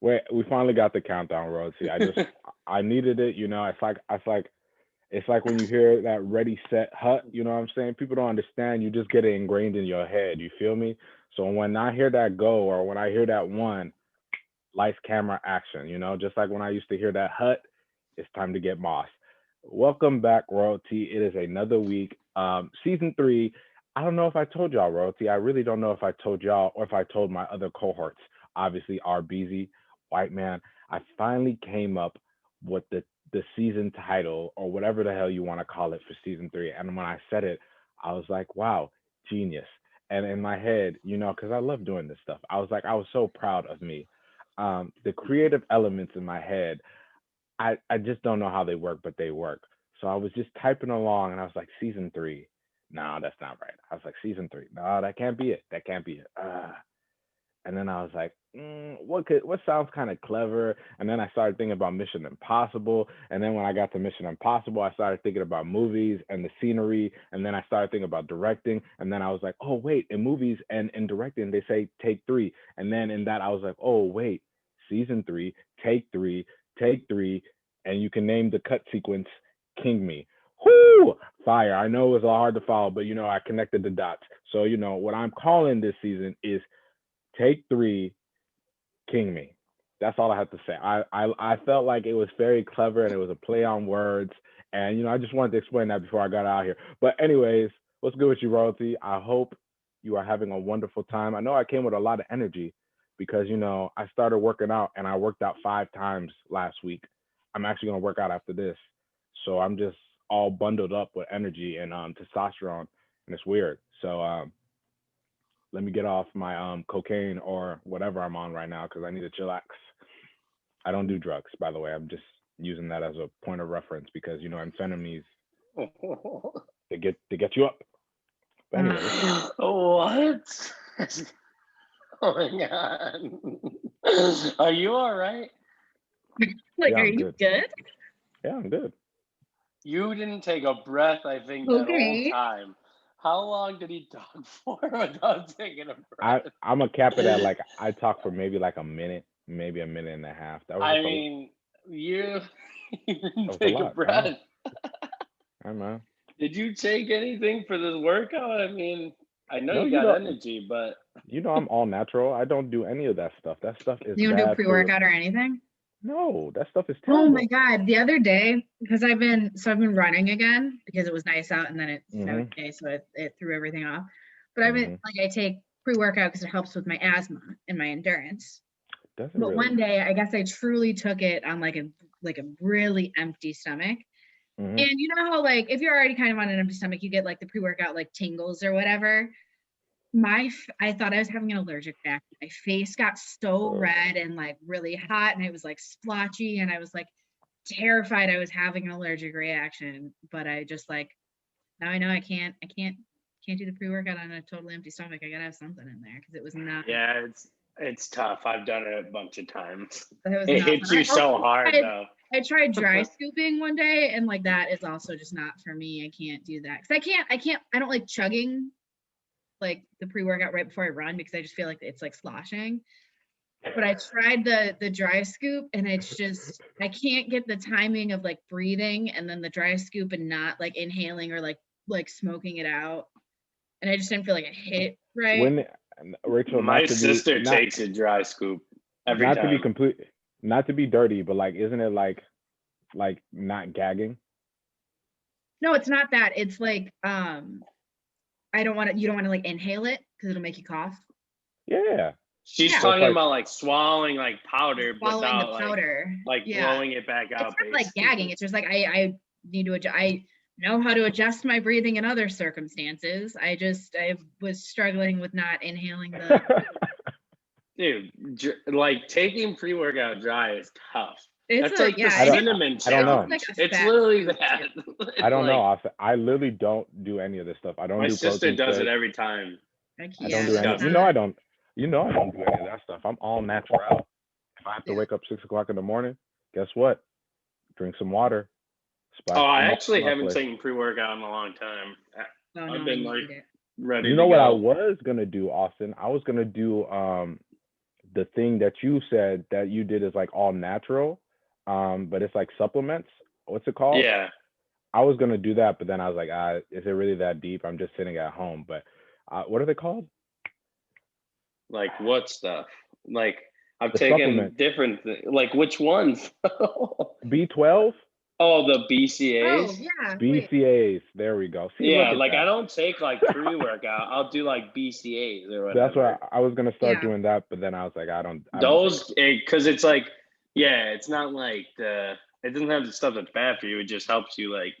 We finally got the countdown royalty. I needed it. It's like when you hear that ready set hut. You know what I'm saying? People don't understand. You just get it ingrained in your head. You feel me? So when I hear that go or when I hear that one, lights, camera, action. Just like when I used to hear that hut, it's time to get Moss. Welcome back, Royalty. It is another week. Season three. I don't know if I told y'all, Royalty. I really don't know if I told y'all or if I told my other cohorts. Obviously, RBZ, White Man. I finally came up with the season title or whatever the hell you want to call it for season three. And when I said it, I was like, wow, genius. And in my head, because I love doing this stuff, I was so proud of me. The creative elements in my head, I just don't know how they work, but they work. So I was just typing along and I was like, season three. No, that's not right. I was like, season three. No, that can't be it. That can't be it. And then I was like, what sounds kind of clever? And then I started thinking about Mission Impossible. And then when I got to Mission Impossible, I started thinking about movies and the scenery. And then I started thinking about directing. And then I was like, oh wait, in movies and in directing they say take three. And then in that I was like, oh wait, season three, take three, and you can name the cut sequence King Me. Whoo! Fire. I know it was a little hard to follow, but I connected the dots. So what I'm calling this season is Take Three, King Me. That's all I have to say. I felt like it was very clever and it was a play on words. And I just wanted to explain that before I got out here. But anyways, what's good with you, Royalty? I hope you are having a wonderful time. I know I came with a lot of energy because I started working out and I worked out 5 times last week. I'm actually gonna work out after this. So I'm just all bundled up with energy and testosterone and it's weird. So let me get off my cocaine or whatever I'm on right now because I need to chillax. I don't do drugs, by the way. I'm just using that as a point of reference because amphetamines they get you up. But anyways, What is going on? Are you all right? Like, yeah, are I'm you good. good? Yeah, I'm good. You didn't take a breath, I think, that whole Okay. time. How long did he talk for without taking a breath? I'm a cap it at like I talk for maybe like a minute, maybe a minute and a half. That was I just mean, you, you didn't that was a take a lot. I know. breath. I know. Did you take anything for this workout? I mean, I know No, you got energy, but I'm all natural. I don't do any of that stuff. That stuff is You don't do bad for your. pre-workout or anything? No, that stuff is Oh my terrible. God. The other day, because I've been running again because it was nice out and then it snowed Mhm. today, so it threw everything off. But Mhm. I take pre-workout because it helps with my asthma and my endurance. Doesn't But really. one day, I guess I truly took it on like a really empty stomach. Mhm. And you know how like if you're already kind of on an empty stomach, you get like the pre-workout like tingles or whatever. I thought I was having an allergic reaction. My face got so Ugh. red and like really hot, and it was like splotchy, and I was like terrified I was having an allergic reaction. But I just like now I know I can't do the pre-workout on a totally empty stomach. I gotta have something in there because it was not yeah, it's tough. I've done it a bunch of times. it was It not hits fun. I you so also hard tried though. I tried dry scooping one day, and like that is also just not for me. I can't do that because I don't like chugging like the pre-workout right before I run because I just feel like it's like sloshing. But I tried the dry scoop and it's just I can't get the timing of like breathing and then the dry scoop and not like inhaling or like smoking it out. And I just didn't feel like it hit right. When Rachel, My sister takes a dry scoop every not to be time. complete, not to be dirty, but like, isn't it like not gagging? No, it's not that. It's like I don't want to you don't want to like inhale it because it'll make you cough. Yeah. She's Yeah. So it's talking like, about like swallowing like powder Swallowing the without powder. like Yeah. blowing it back It's out not like gagging. basically. It's just like I need to adjust. I know how to adjust my breathing in other circumstances. I was struggling with not inhaling the. Dude, like taking pre-workout dry is tough. It's That's a like the yeah. cinnamon I don't It's know. like challenge. a It's fat literally scoop that. too. I It's don't know. like I literally don't do any of this stuff. I don't my do sister protein does it shakes. every time. Like I It's don't yeah, do that's any. disgusting. not. I don't do any of that stuff. I'm all natural. If I have to Yeah. wake up 6 o'clock in the morning, guess what? Drink some water, Oh, splash I some actually on my haven't place. taken pre-workout in a long time. Oh I've no, I been like need it. ready You to know what I go. was gonna do, Austin? I was gonna do the thing that you said that you did is like all natural, but it's like supplements. What's it called? Yeah. I was gonna do that, but then I was like, is it really that deep? I'm just sitting at home. But what are they called? Like what stuff? Like I've The taken supplements. different like which ones? B12, Oh, the Oh BCAs? yeah. Wait. BCAs. There we go. See, look Yeah, at like I that. don't take like pre-workout. I'll do like BCAs or That's whatever. what I was gonna start Yeah. doing that, but then I was like, I don't think Those because it's like it's not like it doesn't have the stuff that's bad for you. It just helps you like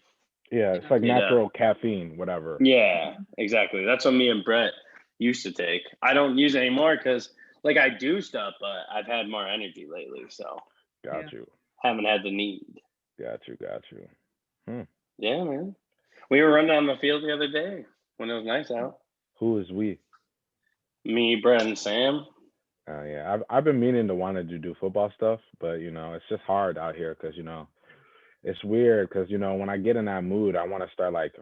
yeah, it's like you know. natural caffeine, whatever. Yeah, exactly. That's what me and Brett used to take. I don't use it anymore because like I do stuff, but I've had more energy lately, so Got Yeah. you. haven't had the need. Got you. Got you. Yeah, man. We were running on the field the other day when it was nice out. Who is we? Me, Brett, and Sam. Yeah, I've been meaning to wanted to do football stuff, but it's just hard out here because it's weird because when I get in that mood, I want to start like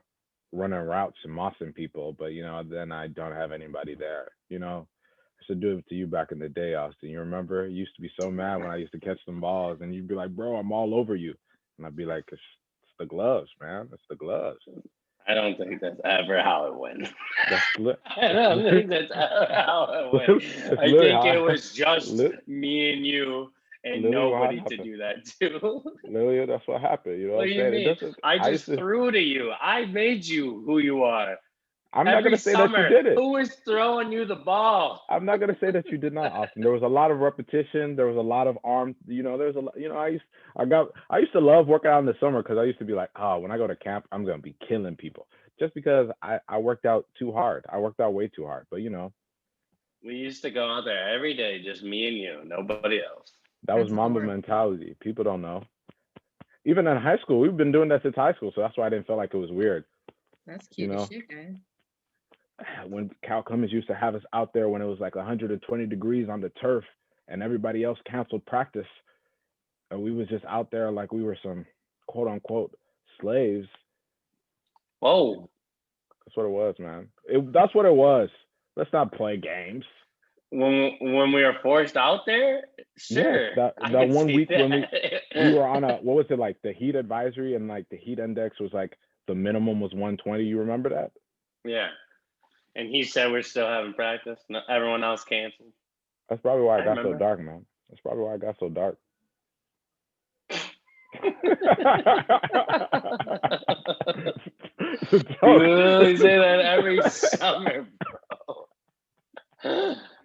running routes and mossing people, but then I don't have anybody there. I should do it to you back in the day, Austin. You remember? You used to be so mad when I used to catch some balls, and you'd be like, "Bro, I'm all over you," and I'd be like, "It's the gloves, man. It's the gloves." I don't think that's ever how it went. That's I don't think that's ever how it went. I literally think how it I- was just lit- me and you and literally how it nobody to happened. do that to. Literally, that's what happened. You know What what do I'm you saying? It mean? doesn't. I I just used to. threw to you. I made you who you are. I'm not Every gonna say that you summer, did it. who was throwing you the ball? I'm not gonna say that you did not, Austin. There was a lot of repetition. There was a lot of arm. There's a lot. I used to love working out in the summer because I used to be like, oh, when I go to camp, I'm gonna be killing people. Just because I worked out too hard. I worked out way too hard. But We used to go out there every day, just me and you, nobody else. that was That's Mamba adorable. mentality. People don't know. Even in high school, we've been doing that since high school, so that's why I didn't feel like it was weird. That's You cute as know, shit, guys. when Cal Cummins used to have us out there when it was like 120 degrees on the turf, and everybody else canceled practice, and we was just out there like we were some quote unquote slaves. Whoa. That's what it was, man. That's what it was. Let's not play games. When we were forced out there, sure. Yes, I that can one see week when that. we were on what was it, like the heat advisory, and like the heat index was like the minimum was 120. You remember that? Yeah. And he said we're still having practice. No, everyone else canceled. That's probably why I it got so remember. dark, man. That's probably why it got so dark. It's a joke. You literally say that every summer, bro.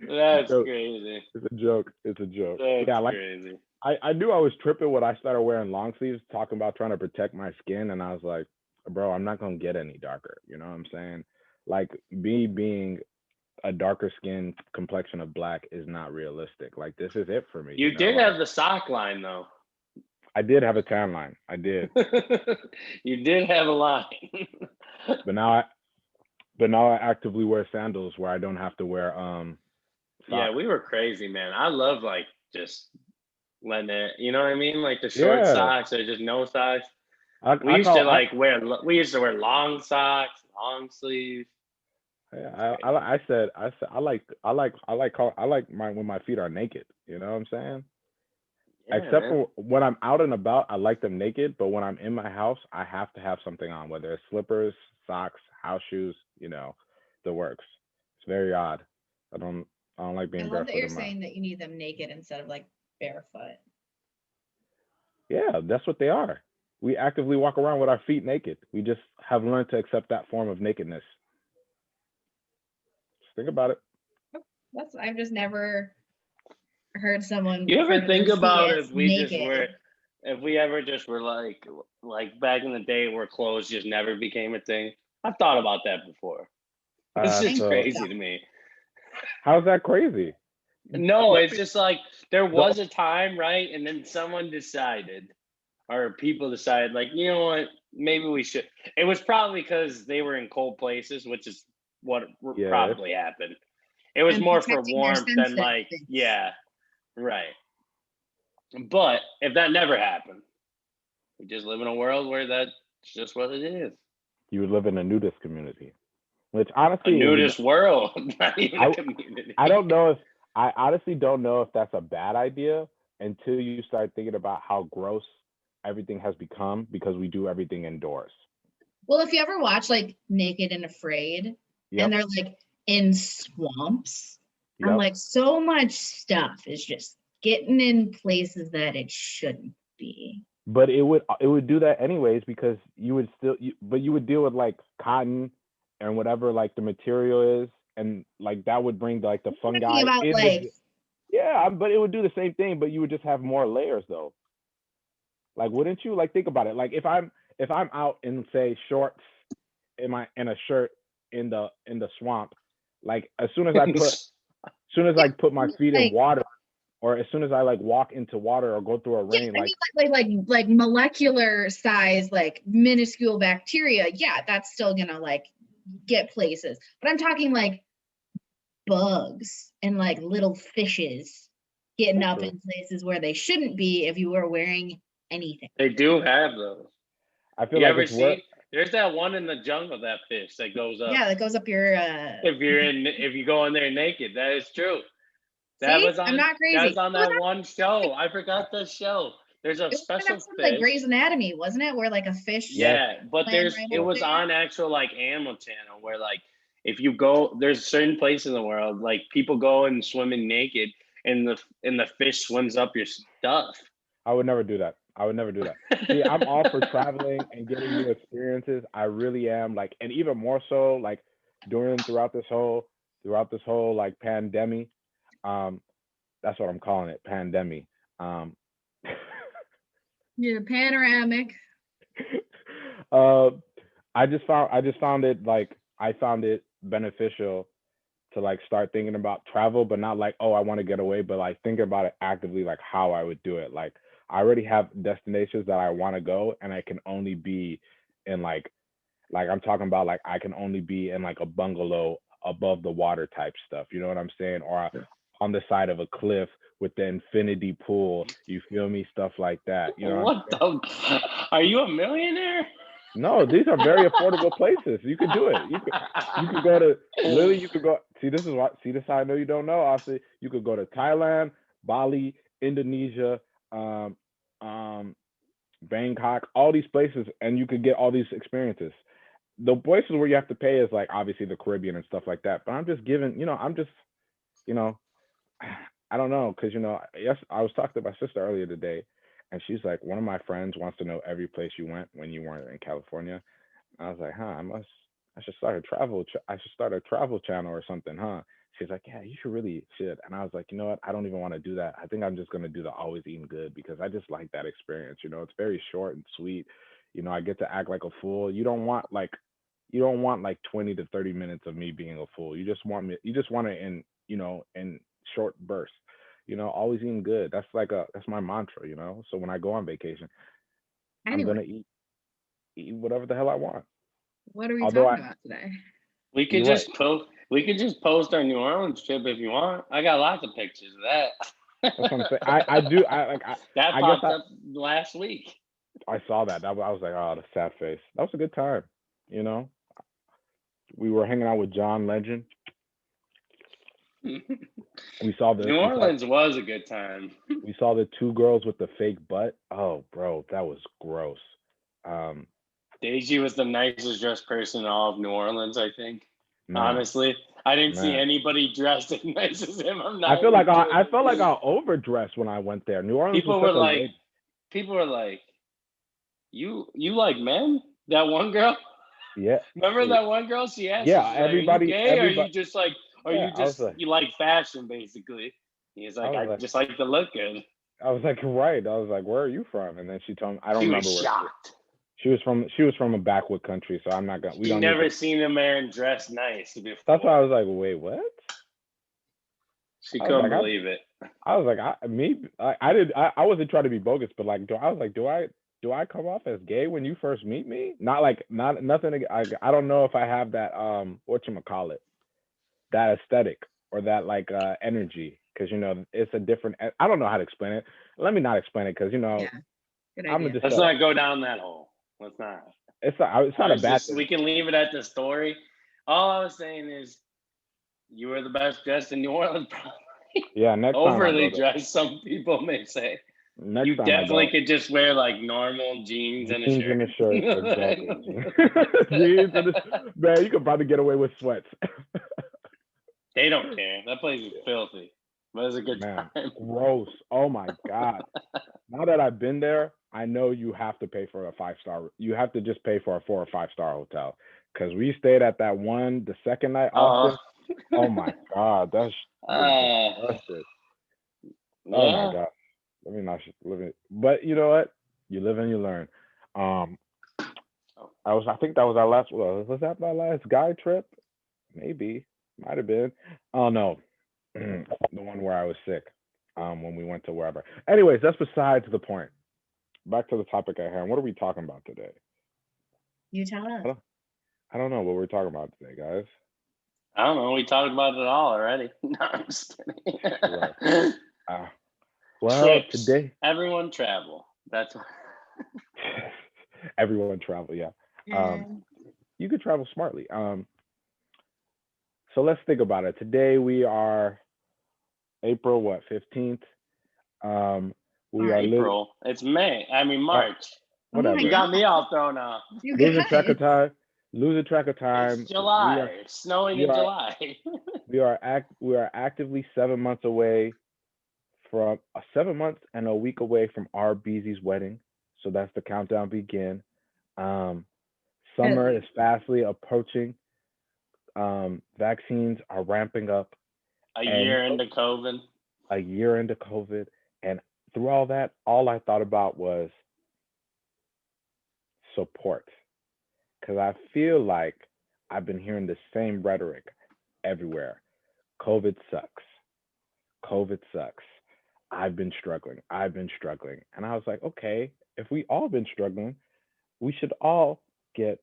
That's Joke. crazy. It's a joke. It's a joke. That's Yeah, like crazy. I knew I was tripping when I started wearing long sleeves, talking about trying to protect my skin, and I was like, bro, I'm not gonna get any darker. You know what I'm saying? Like me being a darker skin complexion of black is not realistic. Like this is it for me. You did Like, have the sock line though. I did have a tan line. I did, You did have a line. but now I actively wear sandals where I don't have to wear Yeah, socks. we were crazy, man. I love like just letting it, you know what I mean? Like the short Yeah, socks or just no socks. We I used to call I like we used to wear long socks, long sleeves. yeah, Crazy. I said I like my when my feet are naked. You know what I'm saying? Yeah, Except man. for when I'm out and about, I like them naked. But when I'm in my house, I have to have something on, whether it's slippers, socks, house shoes, the works. It's very odd. I don't like I being love that barefoot you're in my. saying that you need them naked instead of like barefoot. Yeah, that's what they are. We actively walk around with our feet naked. We just have learned to accept that form of nakedness. Just think about it. I've just never heard someone You ever refer to think their about feet as if we ever just were like back in the day where clothes just never became a thing? I've thought about that before. It's just So crazy to me. how's that crazy? No, Let it's me- just like there the- was a time, right? And then someone decided, or people decided, like, you know what, maybe we should. It was probably because they were in cold places, which is what Yes. probably happened. It was And more for protecting their warmth than senses. like, yeah, right. But if that never happened, we just live in a world where that's just what it is. You would live in a nudist community, which A honestly, nudist world, not even a community. I don't know I honestly don't know if that's a bad idea until you start thinking about how gross everything has become because we do everything indoors. Well, if you ever watch like Naked and Afraid, and Yep. they're like in swamps, I'm Yep. like, so much stuff is just getting in places that it shouldn't be. But it would do that anyways because you would still but you would deal with like cotton and whatever like the material is and like that would bring like the Talking fungi about in like, yeah, but it would do the same thing, but you would just have more layers though. Like wouldn't you? Like think about it. Like if I'm out in say shorts in a shirt in the swamp, like as soon as yeah, I put my feet in like water or as soon as I like walk into water or go through a yeah, rain, I like mean like molecular size, like minuscule bacteria. Yeah, that's still gonna like get places. But I'm talking like bugs and like little fishes getting that's up true. in places where they shouldn't be if you were wearing anything. They do have those. I feel You like ever it's worth. see? There's that one in the jungle, that fish that goes up. Yeah, that goes up your If you go in there naked, that is true. That see, was I'm on not that crazy. was on that one show. I forgot the show. There's a It was an special episode of, like fish. Grey's Anatomy, wasn't it? Where like a fish Yes. Yeah, but swam right it up was there. on actual like Animal Channel where like if you go, there's certain places in the world like people go and swimming naked and the fish swims up your stuff. I would never do that. I would never do that. See, I'm all for traveling and getting new experiences. I really am. Like, and even more so, like throughout this whole like pandemic. Um, that's what I'm calling it, pandemic. Um, Yeah, panoramic. uh, I just found it like I found it beneficial to like start thinking about travel, but not like, oh, I want to get away, but like thinking about it actively, like how I would do it. Like I already have destinations that I want to go, and I can only be in like I'm talking about like I can only be in like a bungalow above the water type stuff. You know what I'm saying? Or on the side of a cliff with the infinity pool. You feel me? Stuff like that. You know what I'm What saying? the? Are you a millionaire? No, these are very affordable places. You could do it. You could go to literally. You could go. See, this is what. See, this is how I know you don't know. Obviously, you could go to Thailand, Bali, Indonesia, um, um, Bangkok, all these places, and you could get all these experiences. The places where you have to pay is like obviously the Caribbean and stuff like that. But I'm just giving. I'm just. You know, I don't know because yes, I was talking to my sister earlier today, and she's like, one of my friends wants to know every place you went when you weren't in California. I was like, huh, I should start a I should start a travel channel or something, huh? She's like, yeah, you should really should. And I was like, you know what? I don't even want to do that. I think I'm just gonna do the always eating good because I just like that experience. It's very short and sweet. I get to act like a fool. You don't want like 20 to 30 minutes of me being a fool. You just want it in short bursts. Always eating good. That's my mantra. So when I go on vacation, I'm Anyway, gonna eat whatever the hell I want. what are we Although talking about today? We could you're right. just post. We could just post our New Orleans trip if you want. I got lots of pictures of that. That's what I'm saying. I do. That I guess popped up last week. I saw that. I was like, oh, the sad face. That was a good time. You know, we were hanging out with John Legend. New We saw the we saw Orleans was a good time. we saw the two girls with the fake butt. Oh, bro, that was gross. Um, Deji was the nicest dressed person in all of New Orleans, I think. man, Honestly, I didn't see man. anybody dressed as nice as him. I'm not. I feel like even I kidding. felt like I overdressed when I went there. New Orleans was People such were a like, laid. you like men? That one girl. Yeah, Remember that one girl? She asked you, yeah. she's like, "Are you gay? Or are you Everybody. just like, or Yeah, you just you like fashion, basically?" He's I like, was "I like, just like to look good." right. I was like, where are you from? And then she told me, I don't She was remember where shocked. she was from a backwood country, so I'm not gonna. We She don't need never to. seen a man dressed nice That's why before. I was like, wait, what? She I was couldn't like, believe it. I wasn't trying to be bogus, but like, do I come off as gay when you first meet me? Not like, not nothing. I don't know if I have that whatchamacallit, that aesthetic or that like energy, because it's a different. I don't know how to explain it. Let me not explain it because Yeah, good I'm gonna idea. just Let's shut up. not go down that hole. Let's not. It's not a bad We thing. can leave it at the story. All I was saying is you were the best dressed in New Orleans, probably. Yeah, next time I Overly go there. dressed, some people may say. Next You time I definitely go. could just wear like normal jeans and a Jeans and a shirt, shirt. exactly. Jeans and man, you could probably get away with sweats. They don't care. That place is filthy, but it's a good Man, time. gross. Oh my God. Now that I've been there, I know you have to pay for a 5-star. You have to just pay for a 4 or 5-star hotel. Because we stayed at that one the second night, Austin. Oh my God, that's disgusting. Oh my yeah. God. Let me not live it. But you know what? You live and you learn. Um, I think that was our last. Well, was that my last guy trip? Maybe, might have been. Oh no, the one where I was sick. When we went to wherever. Anyways, that's besides the point. Back to the topic at hand. What are we talking about today? You tell I us. don't, I don't know what we're talking about today, guys. I don't know. We talked about it all already. No, I'm just kidding. Well, well, Trips. today Everyone travel. That's what. everyone travel. Yeah, And you could travel smartly. So let's think about it. Today we are April what 15th. We are April. It's May. I mean March. oh my whatever. You got me God, all thrown off. you Losing track guys. of time. Losing track of time. It's July. It's snowing we in are July. we are actively 7 months away from 7 months and a week away from our Beezy's wedding. So that's the countdown begin. Summer is fastly approaching. Vaccines are ramping up. A year into COVID. A year into COVID, and through all that, all I thought about was support, because I feel like I've been hearing the same rhetoric everywhere. COVID sucks. COVID sucks. I've been struggling. I've been struggling. And I was like, okay, if we all been struggling, we should all get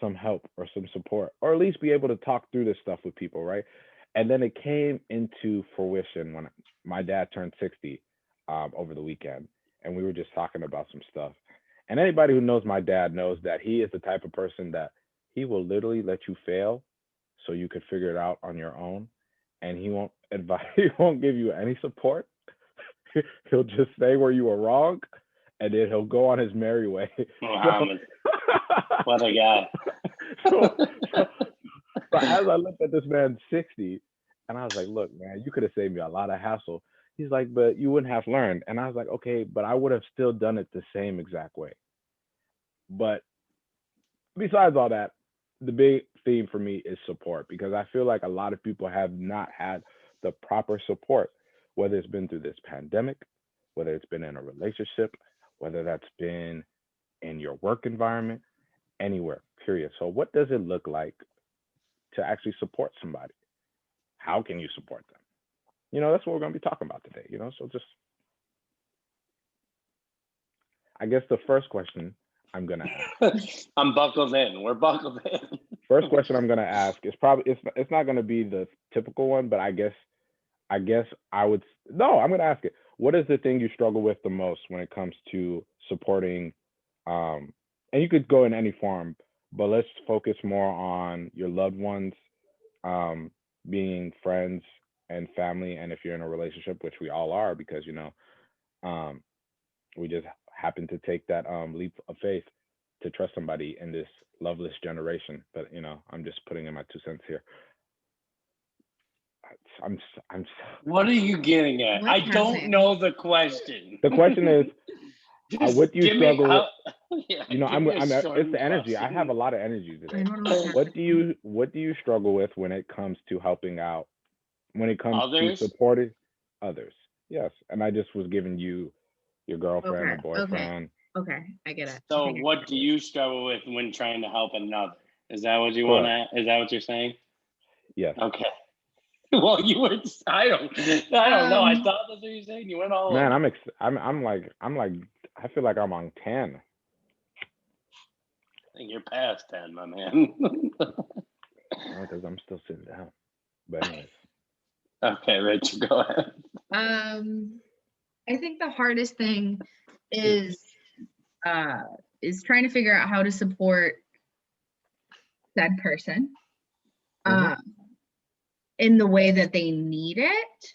some help or some support, or at least be able to talk through this stuff with people, right? And then it came into fruition when my dad turned 60 over the weekend, and we were just talking about some stuff. And anybody who knows my dad knows that he is the type of person that he will literally let you fail so you could figure it out on your own, and he won't advise, he won't give you any support. He'll just say where you were wrong, and then he'll go on his merry way. Muhammad. What a guy. so, so as I looked at this man 60, and I was like, look, man, you could have saved me a lot of hassle. He's like, but you wouldn't have learned. And I was like, okay, but I would have still done it the same exact way. But besides all that, the big theme for me is support, because I feel like a lot of people have not had the proper support, whether it's been through this pandemic, whether it's been in a relationship, whether that's been in your work environment, anywhere, period. So what does it look like to actually support somebody? How can you support them? That's what we're going to be talking about today. So just, I guess the first question I'm going to ask. I'm buckled in. We're buckled in. First question I'm going to ask is probably, it's not going to be the typical one, but I guess I would, no, I'm going to ask it. What is the thing you struggle with the most when it comes to supporting, and you could go in any form, but let's focus more on your loved ones, being friends and family, and if you're in a relationship, which we all are, because we just happen to take that leap of faith to trust somebody in this loveless generation. But I'm just putting in my 2 cents here. I'm What are you getting at? What's I don't happening? know the question. The question is, Just what do you give me struggle with? yeah, I'm give me a it's short the and energy. I question. have a lot of energy I today. don't know what's What happening. do you struggle with when it comes to helping out, when it comes Others? to supporting others? Yes. And I just was giving you your girlfriend or Okay. boyfriend. Okay, I get it. So Okay. what do you struggle with when trying to help another? Is that what you want to? Is that what you're saying? Yes. Okay. Well, you were. I don't know. I thought that's what you're saying. You went all Man, over. I'm like I feel like I'm on 10. I think you're past 10, my man. Because I'm still sitting down. But anyways. Okay, Rich, go ahead. I think the hardest thing is trying to figure out how to support that person Mhm. in the way that they need it.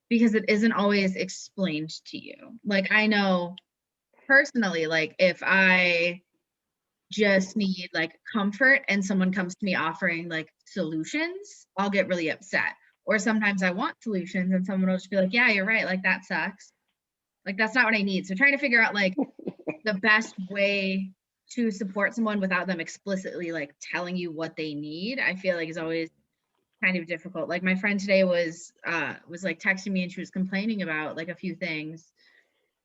because it isn't always explained to you. Like I know personally, like if I just need like comfort and someone comes to me offering like solutions, I'll get really upset. Or sometimes I want solutions and someone will just be like, yeah, you're right, like that sucks. Like that's not what I need. So trying to figure out like the best way to support someone without them explicitly like telling you what they need, I feel like is always kind of difficult. Like my friend today was like texting me and she was complaining about like a few things.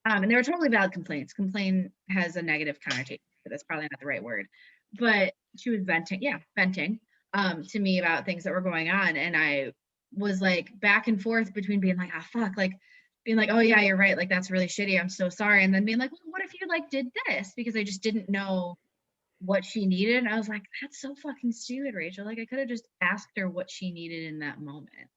And they were totally valid complaints. Complain has a negative connotation, but that's probably not the right word. But she was venting to me about things that were going on. And I was like back and forth between being like, ah, fuck, like being like, oh yeah, you're right. Like that's really shitty. I'm so sorry. And then being like, well, what if you like did this? Because I just didn't know what she needed. And I was like, that's so fucking stupid, Rachel. Like I could have just asked her what she needed in that moment.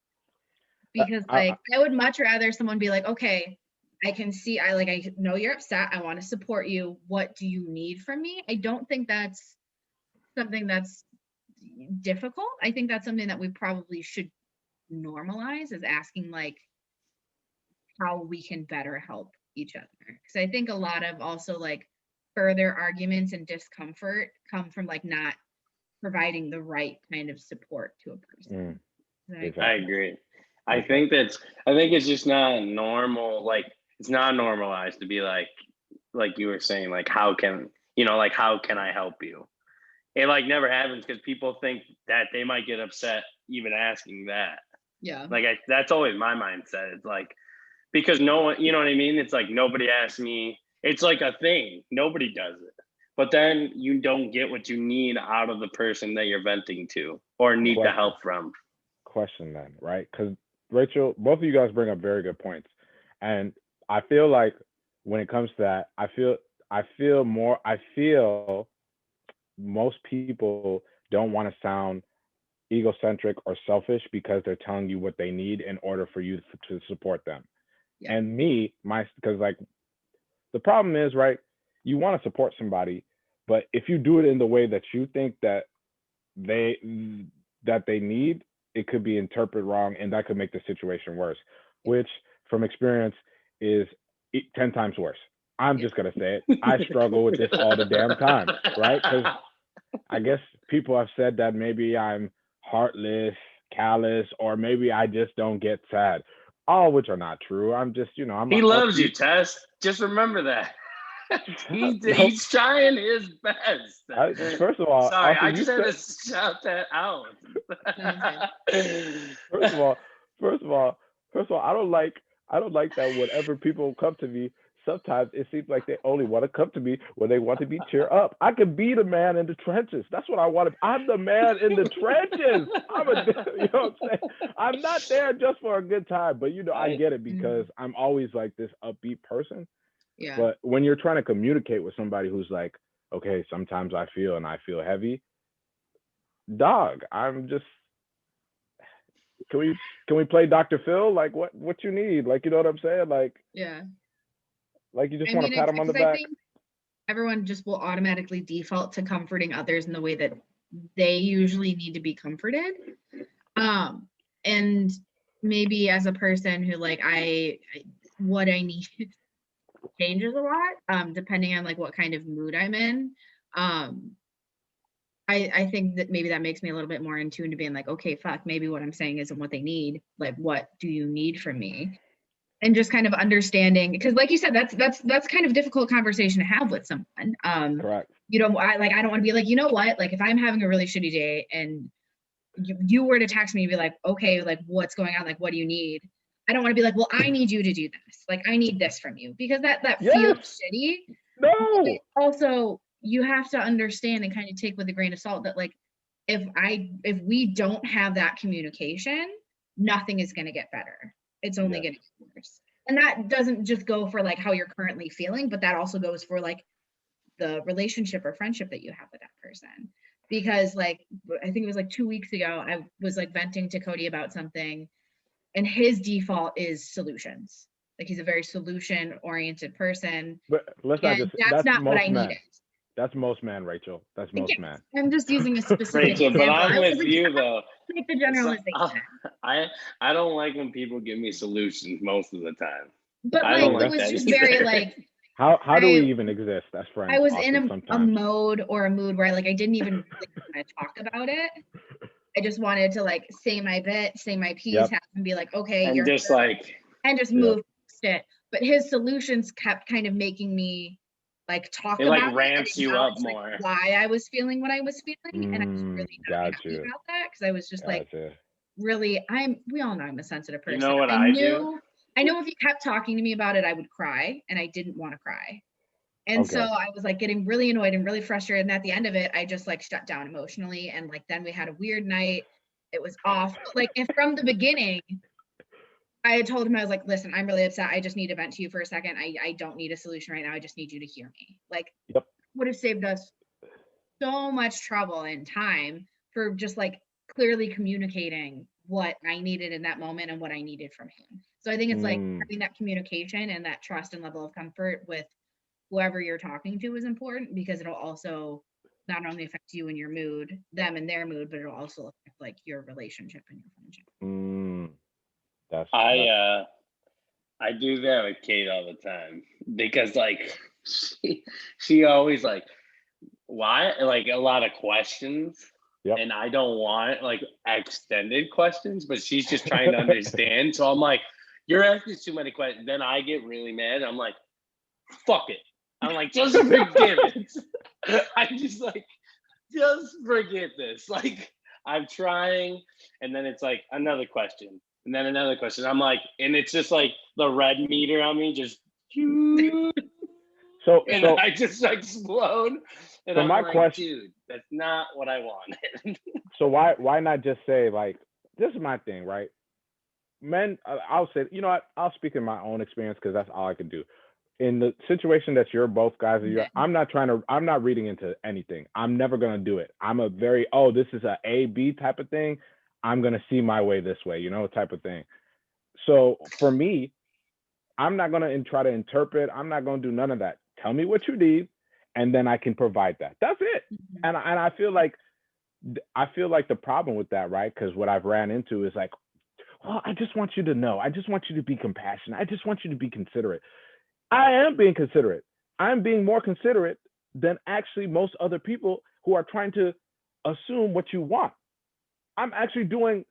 Because like I would much rather someone be like, okay, I can see, I know you're upset. I want to support you. What do you need from me? I don't think that's something that's difficult. I think that's something that we probably should normalize, is asking like how we can better help each other. Because I think a lot of also like further arguments and discomfort come from like not providing the right kind of support to a person. Exactly. I agree. I think it's just not normal. Like it's not normalized to be like you were saying, like how can I help you? It like never happens because people think that they might get upset even asking that. Yeah. Like that's always my mindset. It's like, because no one, you know what I mean? It's like nobody asks me. It's like a thing. Nobody does it. But then you don't get what you need out of the person that you're venting to or need the help from. Question then, right? Because Rachel, both of you guys bring up very good points, and I feel like when it comes to that, I feel most people don't want to sound egocentric or selfish because they're telling you what they need in order for you to support them. Yeah. And because like the problem is, right, you want to support somebody, but if you do it in the way that you think that they need, it could be interpreted wrong, and that could make the situation worse, which from experience is 10 times worse. I'm just going to say it. I struggle with this all the damn time, right? Because I guess people have said that maybe I'm heartless, callous, or maybe I just don't get sad. All which are not true. I'm just, He loves you, Tess. Just remember that. He's trying his best. First of all, sorry, I just had to shout that out. First of all, I don't like that whenever people come to me, sometimes it seems like they only want to come to me when they want to be cheer up. I could be the man in the trenches. That's what I want. I'm the man in the trenches. You know what I'm saying? I'm not there just for a good time, but I get it because I'm always like this upbeat person. Yeah. But when you're trying to communicate with somebody who's like, okay, sometimes I feel heavy, dog, I'm just, can we play Dr. Phil? Like what you need? Like, you know what I'm saying? Like, yeah. Like you just want to pat them on the back. I think everyone just will automatically default to comforting others in the way that they usually need to be comforted. And maybe as a person who like what I need changes a lot, depending on like what kind of mood I'm in. I think that maybe that makes me a little bit more in tune to being like, okay, fuck, maybe what I'm saying isn't what they need. Like, what do you need from me? And just kind of understanding, because like you said, that's kind of a difficult conversation to have with someone. Correct. I don't want to be like, you know what? Like if I'm having a really shitty day and you were to text me and be like, okay, like what's going on? Like, what do you need? I don't want to be like, well, I need you to do this. Like, I need this from you, because that feels shitty. No. Also, you have to understand and kind of take with a grain of salt that like, if we don't have that communication, nothing is going to get better. It's only going to get worse. And that doesn't just go for like how you're currently feeling, but that also goes for like the relationship or friendship that you have with that person. Because like, I think it was like 2 weeks ago, I was like venting to Cody about something, and his default is solutions. Like he's a very solution oriented person. But let's not just, that's not what I needed. That's most men, Rachel. That's most Yes, men. I'm just using a specific Rachel, but example. I'm I with wasn't you gonna though. make the So, generalization. I don't like when people give me solutions most of the time. But I like don't it like was that just very either. like How do I we even exist as friends? I was Austin, in a sometimes. mode or a mood where like I didn't even really want to talk about it. I just wanted to like say my bit, say my piece, Yep. have and be like, okay, And you're just good, like, and just move past it. But his solutions kept kind of making me like talk it about like it and ramps you up acknowledge like more. why I was feeling what I was feeling, and I was really not Got happy you. about that because I was just like Gotcha. really we all know I'm a sensitive person. You know what I I knew do? if you kept talking to me about it, I would cry, and I didn't want to cry. And so Okay. I was like getting really annoyed and really frustrated. And at the end of it, I just like shut down emotionally. And like then we had a weird night. It was off. But like if from the beginning, I had told him, I was like, listen, I'm really upset. I just need to vent to you for a second. I don't need a solution right now. I just need you to hear me. Like Yep. would have saved us so much trouble and time for just like clearly communicating what I needed in that moment and what I needed from him. So I think it's like having that communication and that trust and level of comfort with whoever you're talking to is important because it'll also not only affect you and your mood, them and their mood, but it'll also affect like your relationship and your friendship. That's I do that with Kate all the time because like she always like why like a lot of questions. Yep. And I don't want like extended questions, but she's just trying to understand. So I'm like, you're asking too many questions. Then I get really mad. I'm like, fuck it. I'm like, just forget it. I'm just like, just forget this. Like, I'm trying. And then it's like another question. And then another question. I'm like, and it's just like the red meter on me just so and so I just explode. And so I'm my like, question dude, that's not what I wanted. so why not just say like this is my thing, right? Men, I'll say, you know what? I'll speak in my own experience because that's all I can do. In the situation that you're both guys are, Okay. I'm not reading into anything. I'm never gonna do it. I'm a very this is a A-B type of thing. I'm gonna see my way this way, type of thing. So for me, I'm not gonna try to interpret. I'm not gonna do none of that. Tell me what you need, and then I can provide that. That's it. Mhm. And I feel like the problem with that, right? Because what I've ran into is like, well, I just want you to know. I just want you to be compassionate. I just want you to be considerate. I am being considerate. I'm being more considerate than actually most other people who are trying to assume what you want. I'm actually doing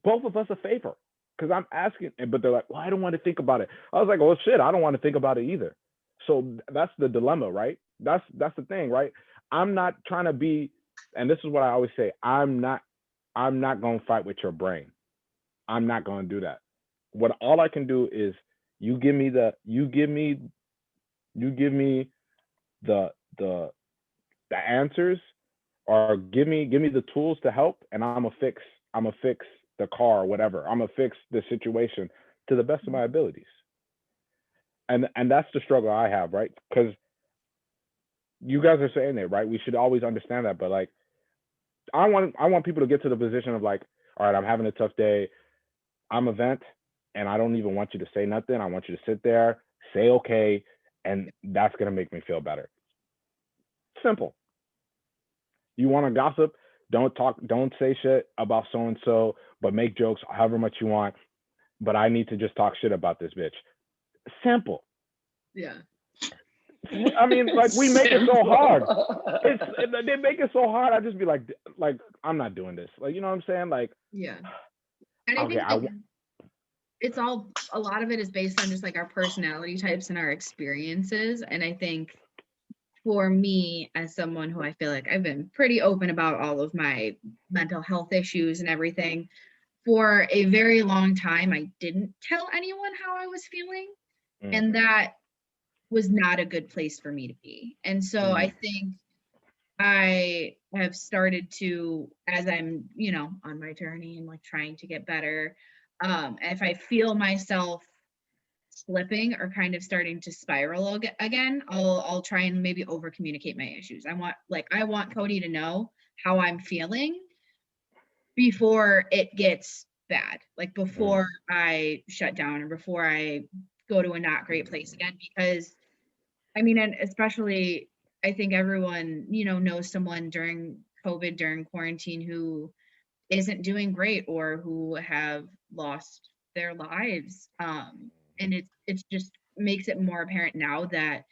both of us a favor because I'm asking, but they're like, well, I don't want to think about it. I was like, well, shit, I don't want to think about it either. So that's the dilemma, right? That's the thing, right? I'm not trying to be, and this is what I always say, I'm not going to fight with your brain. I'm not going to do that. What all I can do is you give me the the answers, or give me the tools to help, and I'm gonna fix the car or whatever. I'm gonna fix the situation to the best of my abilities. And that's the struggle I have, right? Because you guys are saying it, right? We should always understand that, but like I want people to get to the position of like, all right, I'm having a tough day. I'm a vent, and I don't even want you to say nothing. I want you to sit there, say okay, and that's gonna make me feel better. Simple. You want to gossip? Don't say shit about so and so, but make jokes however much you want. But I need to just talk shit about this bitch. Simple. Yeah. I mean, like we make it so hard. They make it so hard. I just be like I'm not doing this. Like, you know what I'm saying? Like, Yeah. And I okay, think like, it's all a lot of it is based on just like our personality types and our experiences. And I think for me, as someone who I feel like I've been pretty open about all of my mental health issues and everything, for a very long time, I didn't tell anyone how I was feeling. And that was not a good place for me to be. And so I think I have started to, as I'm, on my journey and like trying to get better, if I feel myself slipping or kind of starting to spiral again, I'll try and maybe over communicate my issues. I want Cody to know how I'm feeling before it gets bad, like before I shut down or before I go to a not great place again. Because I mean, and especially I think everyone, knows someone during COVID, during quarantine who isn't doing great or who have lost their lives. And it's just makes it more apparent now that,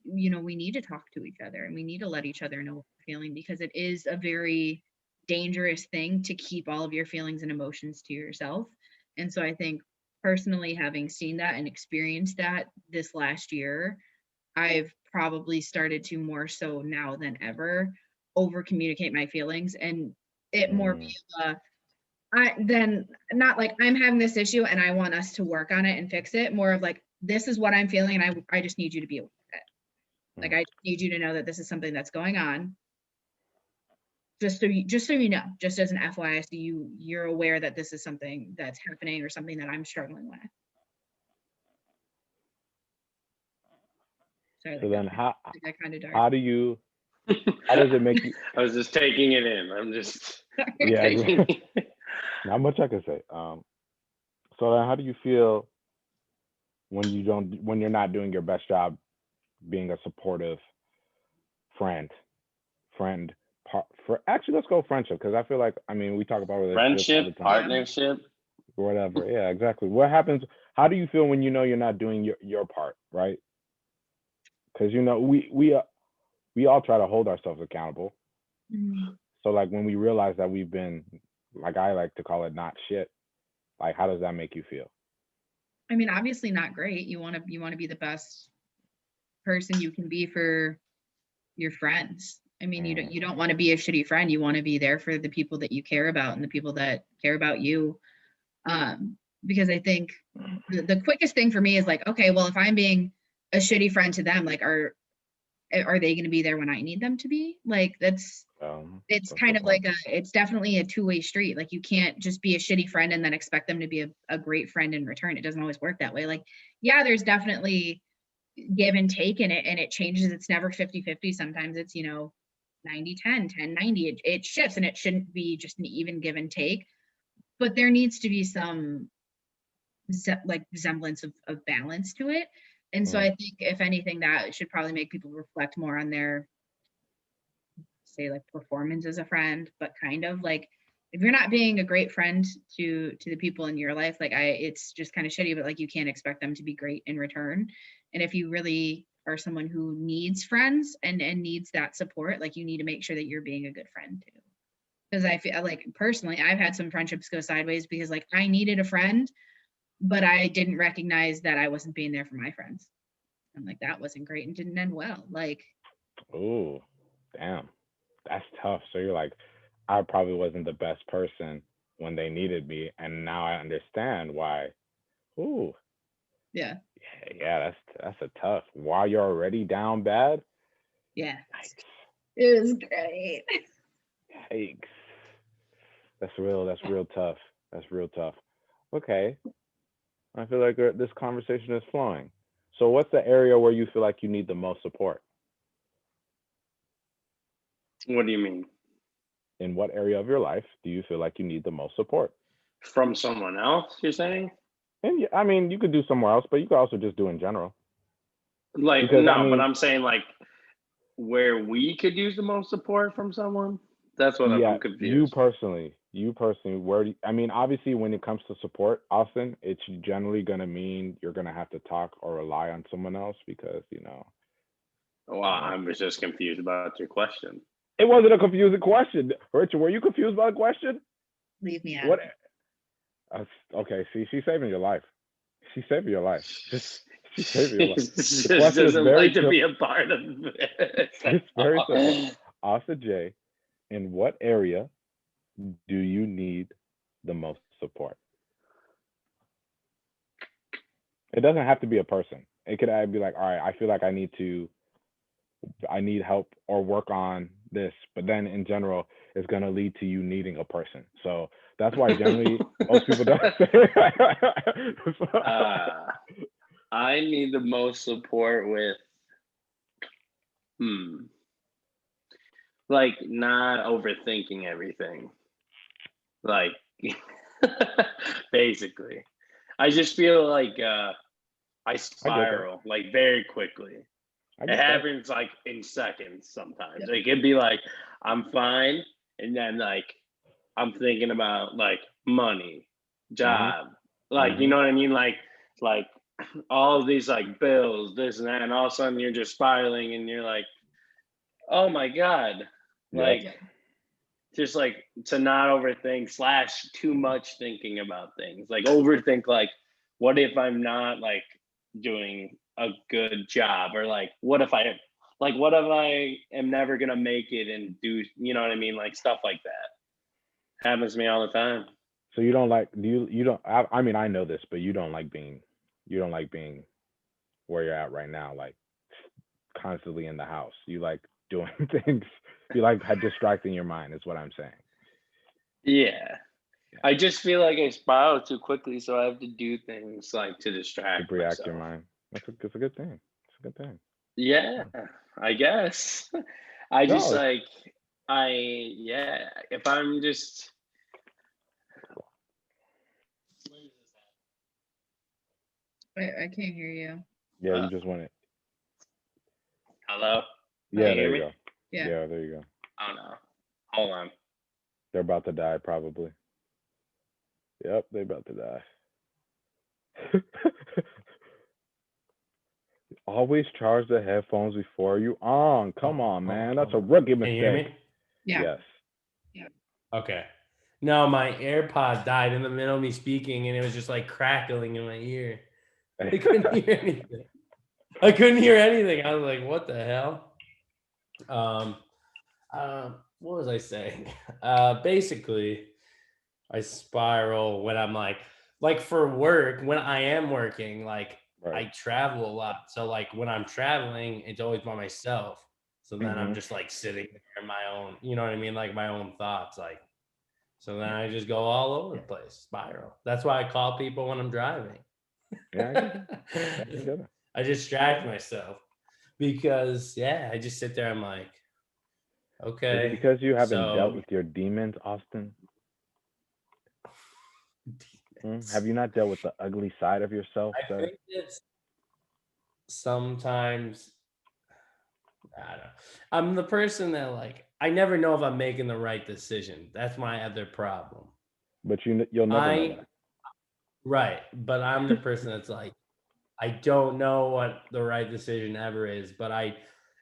we need to talk to each other and we need to let each other know what we're feeling, because it is a very dangerous thing to keep all of your feelings and emotions to yourself. And so I think personally, having seen that and experienced that this last year, I've probably started to more so now than ever over communicate my feelings, and it more Mm. be then not like I'm having this issue and I want us to work on it and fix it. More of like, this is what I'm feeling and I just need you to be aware of it. Like, I need you to know that this is something that's going on. Just so you know, just as an FYI, so you're aware that this is something that's happening or something that I'm struggling with. Sorry, So then how kind of dark. how do you how does it make you I was just taking it in. I'm just yeah taking not much I can say. So then how do you feel when you're not doing your best job being a supportive friend actually let's go friendship, because I feel like, I mean, we talk about relationships all the friendship, time, partnership. whatever. Yeah, exactly. What happens? How do you feel when you're not doing your part, right? Because we all try to hold ourselves accountable. Mhm. So like when we realize that we've been, like I like to call it, not shit, like how does that make you feel? I mean, obviously not great. You want to be the best person you can be for your friends. I mean, you don't want to be a shitty friend. You want to be there for the people that you care about and the people that care about you. Because I think the quickest thing for me is like, okay, well, if I'm being a shitty friend to them, like, are they going to be there when I need them to be? Like, it's That's kind the of like point. it's definitely a two-way street. Like, you can't just be a shitty friend and then expect them to be a great friend in return. It doesn't always work that way. Like, yeah, there's definitely give and take in it, and it changes. It's never 50-50. Sometimes it's 90-10, 10-90. It shifts, and it shouldn't be just an even give and take, but there needs to be some like semblance of balance to it. And so I think, if anything, that should probably make people reflect more on their, say, like, performance as a friend. But kind of like, if you're not being a great friend to the people in your life, like, it's just kind of shitty, but like, you can't expect them to be great in return. And if you really are someone who needs friends and needs that support, like, you need to make sure that you're being a good friend too. Because I feel like, personally, I've had some friendships go sideways because, like, I needed a friend, but I didn't recognize that I wasn't being there for my friends. And like, that wasn't great and didn't end well. Like, Oh, damn, that's tough. So you're like, I probably wasn't the best person when they needed me, and now I understand why. Ooh, yeah, yeah, that's a tough. While you're already down bad, yeah, yikes, it was great. yikes. That's real. That's real tough. That's real tough. Okay, I feel like this conversation is flowing. So, what's the area where you feel like you need the most support? What do you mean? In what area of your life do you feel like you need the most support? From someone else, you're saying? And I mean, you could do somewhere else, but you could also just do in general. Like, Because I no, but mean, I'm saying, like, where we could use the most support from someone. That's what yeah, I'm confused. you personally, I mean, obviously, when it comes to support, Austin, it's generally gonna mean you're gonna have to talk or rely on someone else because Well, I was just confused about your question. it wasn't a confusing question. Richard, were you confused by the question? Leave me out. What? Okay, see, she's saving your life. She's saving your life. She's saving your life. Just The question is doesn't very like to simple. be a part of it. It's very simple. Austin J, in what area do you need the most support? It doesn't have to be a person. It could be like, all right, I feel like I need help or work on this, but then in general, it's gonna lead to you needing a person. So that's why generally most people don't say I need the most support with, like, not overthinking everything. Like, basically, I just feel like I I get that. spiral like very quickly. I It get that. happens like in seconds sometimes. It could be like I'm fine, and then like I'm thinking about like money, job, like you know what I mean, like all of these like bills, this and that, and all of a sudden you're just spiraling, and you're like, oh my god, like Yep. just like to not overthink slash too much thinking about things, like overthink, like what if I'm not like doing a good job, or like what if I am never gonna make it and do, you know what I mean, like stuff like that happens to me all the time. So you don't like, you don't, I mean, I know this, but you don't like being where you're at right now, like constantly in the house. You like doing things, you like distracting your mind, is what I'm saying. Yeah, Yeah. I just feel like I spiral too quickly, so I have to do things like to To distract react your myself. mind. That's a good thing. It's a good thing. Yeah, I guess. I just No, like yeah, if I'm just I can't hear you. yeah, uh, you just want it. hello? Can Yeah, you there hear you me? go. Yeah. Yeah, there you go. Oh no. Hold on. They're about to die, probably. Yep, they're about to die. Always charge the headphones before you on. Come on, man. That's a rookie Can you hear mistake. me? Yeah. Yes. Okay. No, my AirPod died in the middle of me speaking, and it was just like crackling in my ear. I couldn't hear anything. I couldn't hear anything. I was like, "What the hell?" What was I saying? Basically, I spiral when I'm like for work, when I am working, like I Right. travel a lot. So like when I'm traveling, it's always by myself. So then I'm Mhm. just like sitting there in my own, you know what I mean? Like my own thoughts. Like, so then I just go all over the place, spiral. That's why I call people when I'm driving. Yeah, I get it. Yeah, I get it. I distract myself because I just sit there. I'm like, Is it okay, because you haven't dealt so with your demons, Austin? Have you not dealt with the ugly side of yourself, I sir? think it's sometimes I don't know. I'm the person that like I never know if I'm making the right decision. That's my other problem. But you'll never know I that. right, but I'm the person that's like I don't know what the right decision ever is, but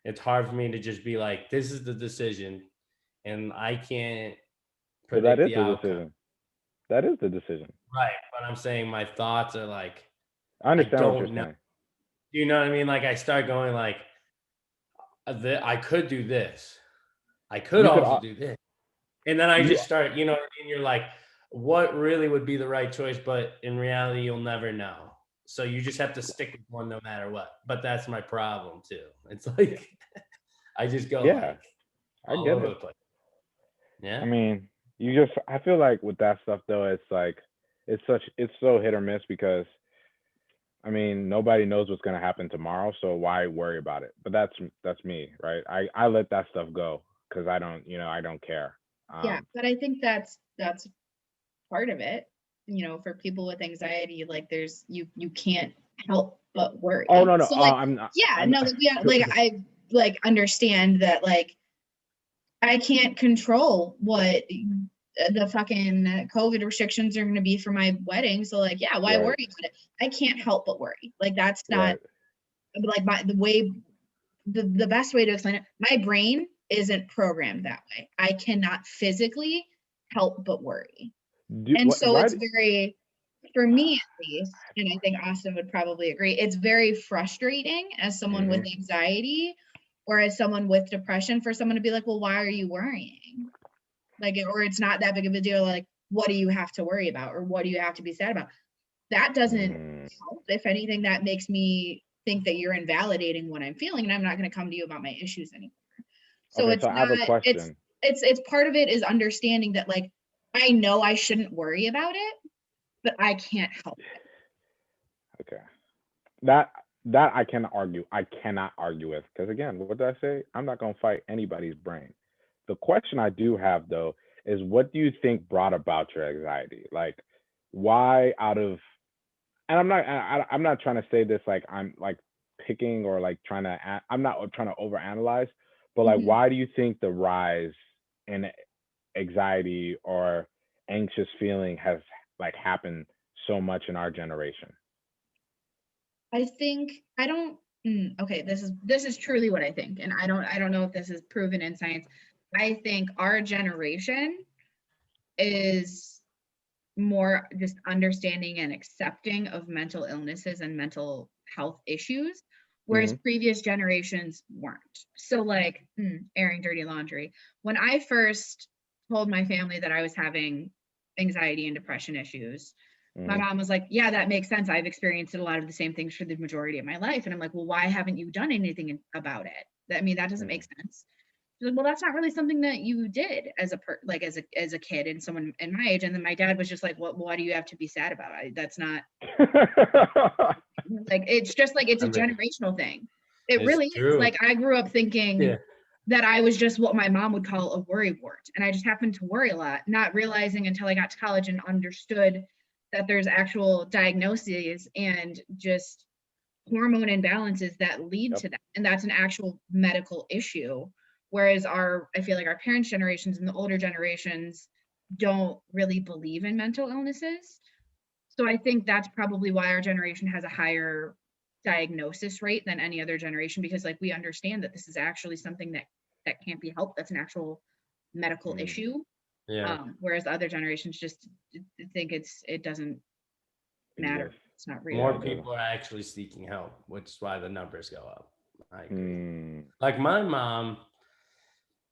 it's hard for me to just be like this is the decision and I can't But that predict is the the outcome. decision. That is the decision. Right, but I'm saying my thoughts are like I I understand what you're don't know. saying. You know what I mean? Like I start going like I could do this. I could You could, also do this. And then I you, just start, you know what I mean? You're like, what really would be the right choice? But in reality, you'll never know. So you just have to stick with one no matter what. But that's my problem too. It's like I just go yeah, like I all get over the it. place. I Yeah. mean, I feel like with that stuff though, it's like, it's so hit or miss because, I mean, nobody knows what's gonna happen tomorrow, so why worry about it? But that's me, right? I let that stuff go because I don't care. Yeah, but I think that's part of it. For people with anxiety, like you can't help but worry. Oh no, no, So like, I'm not. yeah, I'm no, not. like, yeah, like I like understand that like I can't control what the fucking COVID restrictions are going to be for my wedding. So like, yeah, why Right, worry about it? I can't help but worry. Like that's not right. like the best way to explain it. My brain isn't programmed that way. I cannot physically help but worry. And so Why? it's very, for me at least, and I think Austin would probably agree, it's very frustrating as someone with Mhm. anxiety or as someone with depression for someone to be like, well, why are you worrying? Like, or it's not that big of a deal. Like, what do you have to worry about? Or what do you have to be sad about? That doesn't Mm. help. If anything, that makes me think that you're invalidating what I'm feeling, and I'm not going to come to you about my issues anymore. So Okay, it's so I have a not, question. it's part of it is understanding that like, I know I shouldn't worry about it, but I can't help it. Okay, that I can argue. I cannot argue with because again, what did I say? I'm not gonna fight anybody's brain. The question I do have though is, what do you think brought about your anxiety? Like, why out of? And I'm not trying to say this like I'm like picking or like trying to, I'm not trying to overanalyze, but like, Mhm. why do you think the rise in anxiety or anxious feeling has like happened so much in our generation? I think I don't okay, this is truly what I think. And I don't know if this is proven in science. I think our generation is more just understanding and accepting of mental illnesses and mental health issues, whereas Hmm. previous generations weren't. So, like, airing dirty laundry. When I first told my family that I was having anxiety and depression issues, my Hmm. mom was like, "Yeah, that makes sense. I've experienced a lot of the same things for the majority of my life." And I'm like, "Well, why haven't you done anything about it?" I mean, that doesn't make sense. She's like, well, that's not really something that you did as as a kid and someone in my age. And then my dad was just like, what do you have to be sad about? That's not like, it's just like, it's I a mean, generational thing. It it's really is. true. Like, I grew up thinking Yeah. that I was just what my mom would call a worrywart. And I just happened to worry a lot, not realizing until I got to college and understood that there's actual diagnoses and just hormone imbalances that lead Yep. to that. And that's an actual medical issue. Whereas I feel like our parents' generations and the older generations don't really believe in mental illnesses. So I think that's probably why our generation has a higher diagnosis rate than any other generation, because like we understand that this is actually something that can't be helped. That's an actual medical Mm. issue. Yeah. Whereas the other generations just think it doesn't matter. Exist. It's not real. More Yeah, people are actually seeking help, which is why the numbers go up. I agree. Mm. Like my mom,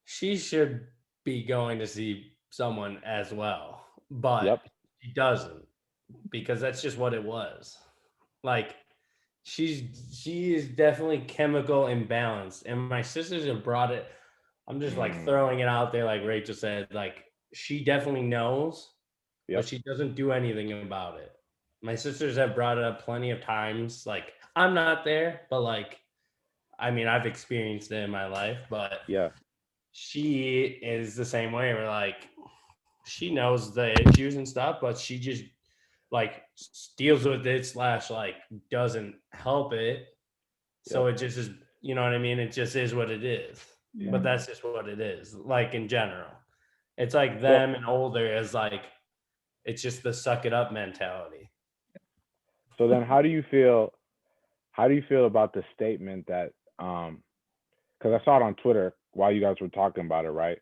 she should be going to see someone as well, but Yep. she doesn't, because that's just what it was. Like she is definitely chemical imbalanced, and my sisters have brought it. I'm just like throwing it out there, like Rachel said. Like she definitely knows, Yep. but she doesn't do anything about it. My sisters have brought it up plenty of times. Like I'm not there, but like, I mean, I've experienced it in my life, but Yeah. she is the same way. We're like, she knows the issues and stuff, but she just like deals with it / like doesn't help it. So Yep. it just is, you know what I mean? It just is what it is. Yeah. But that's just what it is. Like in general, it's like So- them and older is like, it's just the suck it up mentality. So then how do you feel about the statement that because I saw it on Twitter while you guys were talking about it, right?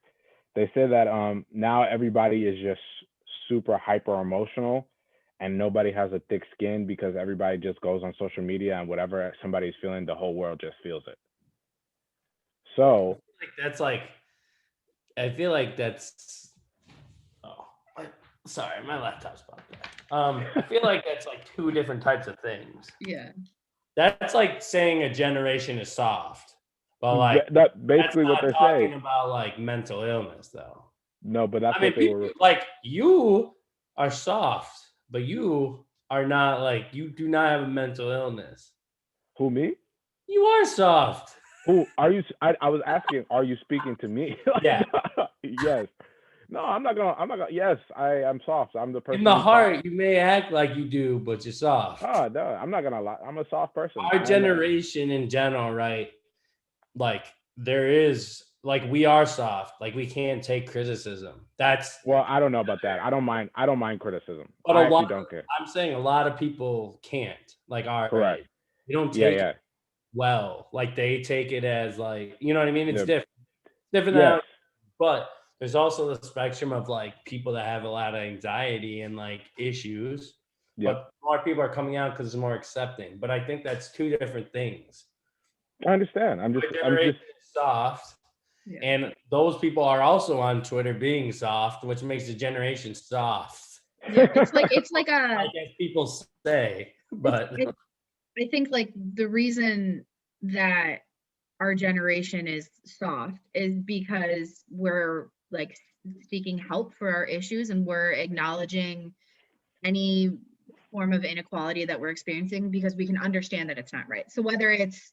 They said that now everybody is just super hyper emotional and nobody has a thick skin because everybody just goes on social media and whatever somebody's feeling, the whole world just feels it. So Like that's like, I feel like that's, sorry, my laptop's bugged. I feel like that's like two different types of things. Yeah. That's like saying a generation is soft, but like that basically what that's they're not talking saying. about like mental illness though. No, but that's I mean, what they people, were. like you are soft, but you are not, like, you do not have a mental illness. Who, me? You are soft. Who are you? I was asking, are you speaking to me? Yeah. Yes. No, I'm not gonna. Yes, I'm soft. I'm the person. In the who's heart, soft. you may act like you do, but you're soft. Oh, no, I'm not gonna lie. I'm a soft person. Our generation in general, right? Like there is, like, we are soft. Like we can't take criticism. That's, Well, I don't know about that. I don't mind criticism. but I a actually lot, don't care. I'm saying a lot of people can't. Like our Correct. age. They don't Yeah, take yeah. it well. Like they take it as like, you know what I mean? It's Yeah. different. Different Yes. than, but there's also the spectrum of like people that have a lot of anxiety and like issues. Yep. But more people are coming out because it's more accepting. But I think that's two different things. I understand. I'm My just generation is soft, Yeah. and those people are also on Twitter being soft, which makes the generation soft. Yeah. It's like a I guess people say, but I think like the reason that our generation is soft is because we're like seeking help for our issues and we're acknowledging any form of inequality that we're experiencing because we can understand that it's not right. So whether it's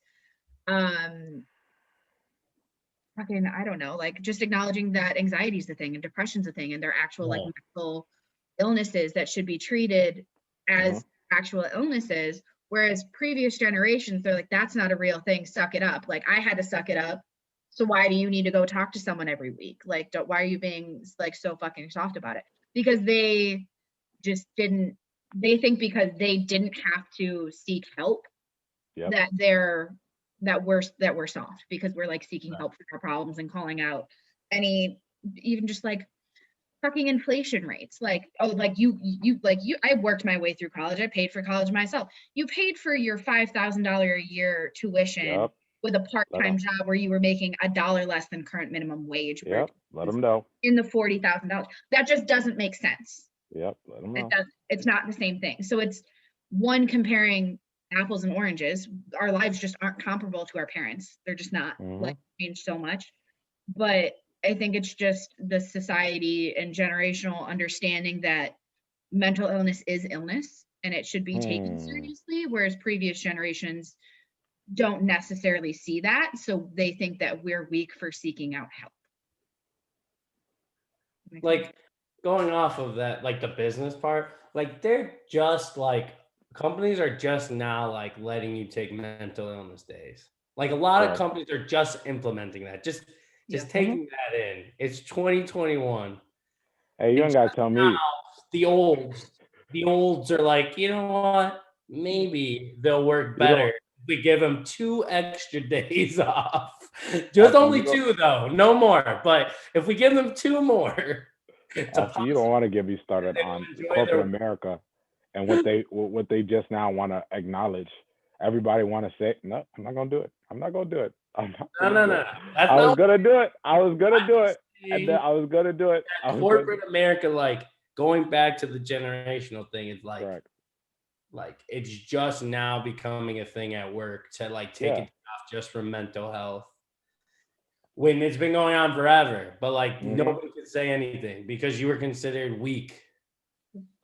fucking, I don't know, like just acknowledging that anxiety is a thing and depression's a thing and they're actual like Yeah. mental illnesses that should be treated as actual illnesses, Whereas previous generations, they're like, that's not a real thing. Suck it up. Like I had to suck it up. So why do you need to go talk to someone every week? Like, why are you being like so fucking soft about it? Because they just didn't, they think because they didn't have to seek help Yep. that we're soft, because we're like seeking help for our problems and calling out any, even just like fucking inflation rates. Like, oh, like you, I worked my way through college. I paid for college myself. You paid for your $5,000 a year tuition Yep. with a part-time job where you were making $1 less than current minimum wage. Yep. Let them know. In the $40,000. That just doesn't make sense. Yep. Let them know. It's not the same thing. So it's one comparing apples and oranges. Our lives just aren't comparable to our parents. They're just not. Like changed so much. But I think it's just the society and generational understanding that mental illness is illness and it should be taken seriously, whereas previous generations don't necessarily see that. So they think that we're weak for seeking out help. Like going off of that, like the business part, like they're just like, companies are just now like letting you take mental illness days. Like a lot of companies are just implementing that. Just taking that in. It's 2021. Hey, you ain't gotta tell me. The olds are like, you know what? Maybe they'll work better if we give them 2 extra days off. Just only 2 though, no more. But if we give them 2 more, you don't want to get me started on corporate America and what they just now want to acknowledge. Everybody want to say, no, I'm not gonna do it. I'm not gonna do it. No. I was gonna do it. And then I was gonna do it. Corporate America, like going back to the generational thing, is like, correct. Like it's just now becoming a thing at work to like take it off just for mental health. When it's been going on forever, but like nobody could say anything because you were considered weak.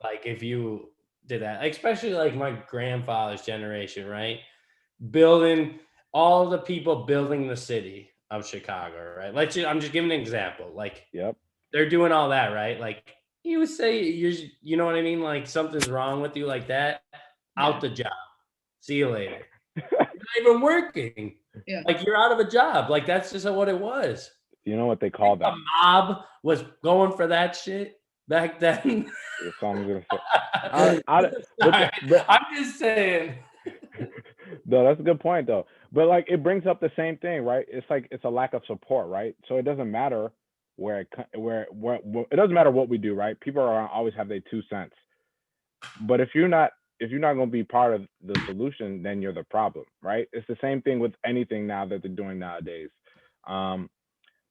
Like if you did that, especially like my grandfather's generation, right? Building all the people building the city of Chicago, right? I'm just giving an example. Like, they're doing all that, right? Like you would say you know what I mean? Like something's wrong with you like that, out the job. See you later. You're not even working. Yeah. Like you're out of a job. Like that's just what it was. You know what they call that? The mob was going for that shit back then. I'm just saying. No, that's a good point though. But like it brings up the same thing, right? It's like it's a lack of support, right? So it doesn't matter where it doesn't matter what we do, right? People are always have their 2 cents. But if you're not going to be part of the solution, then you're the problem, right? It's the same thing with anything now that they're doing nowadays.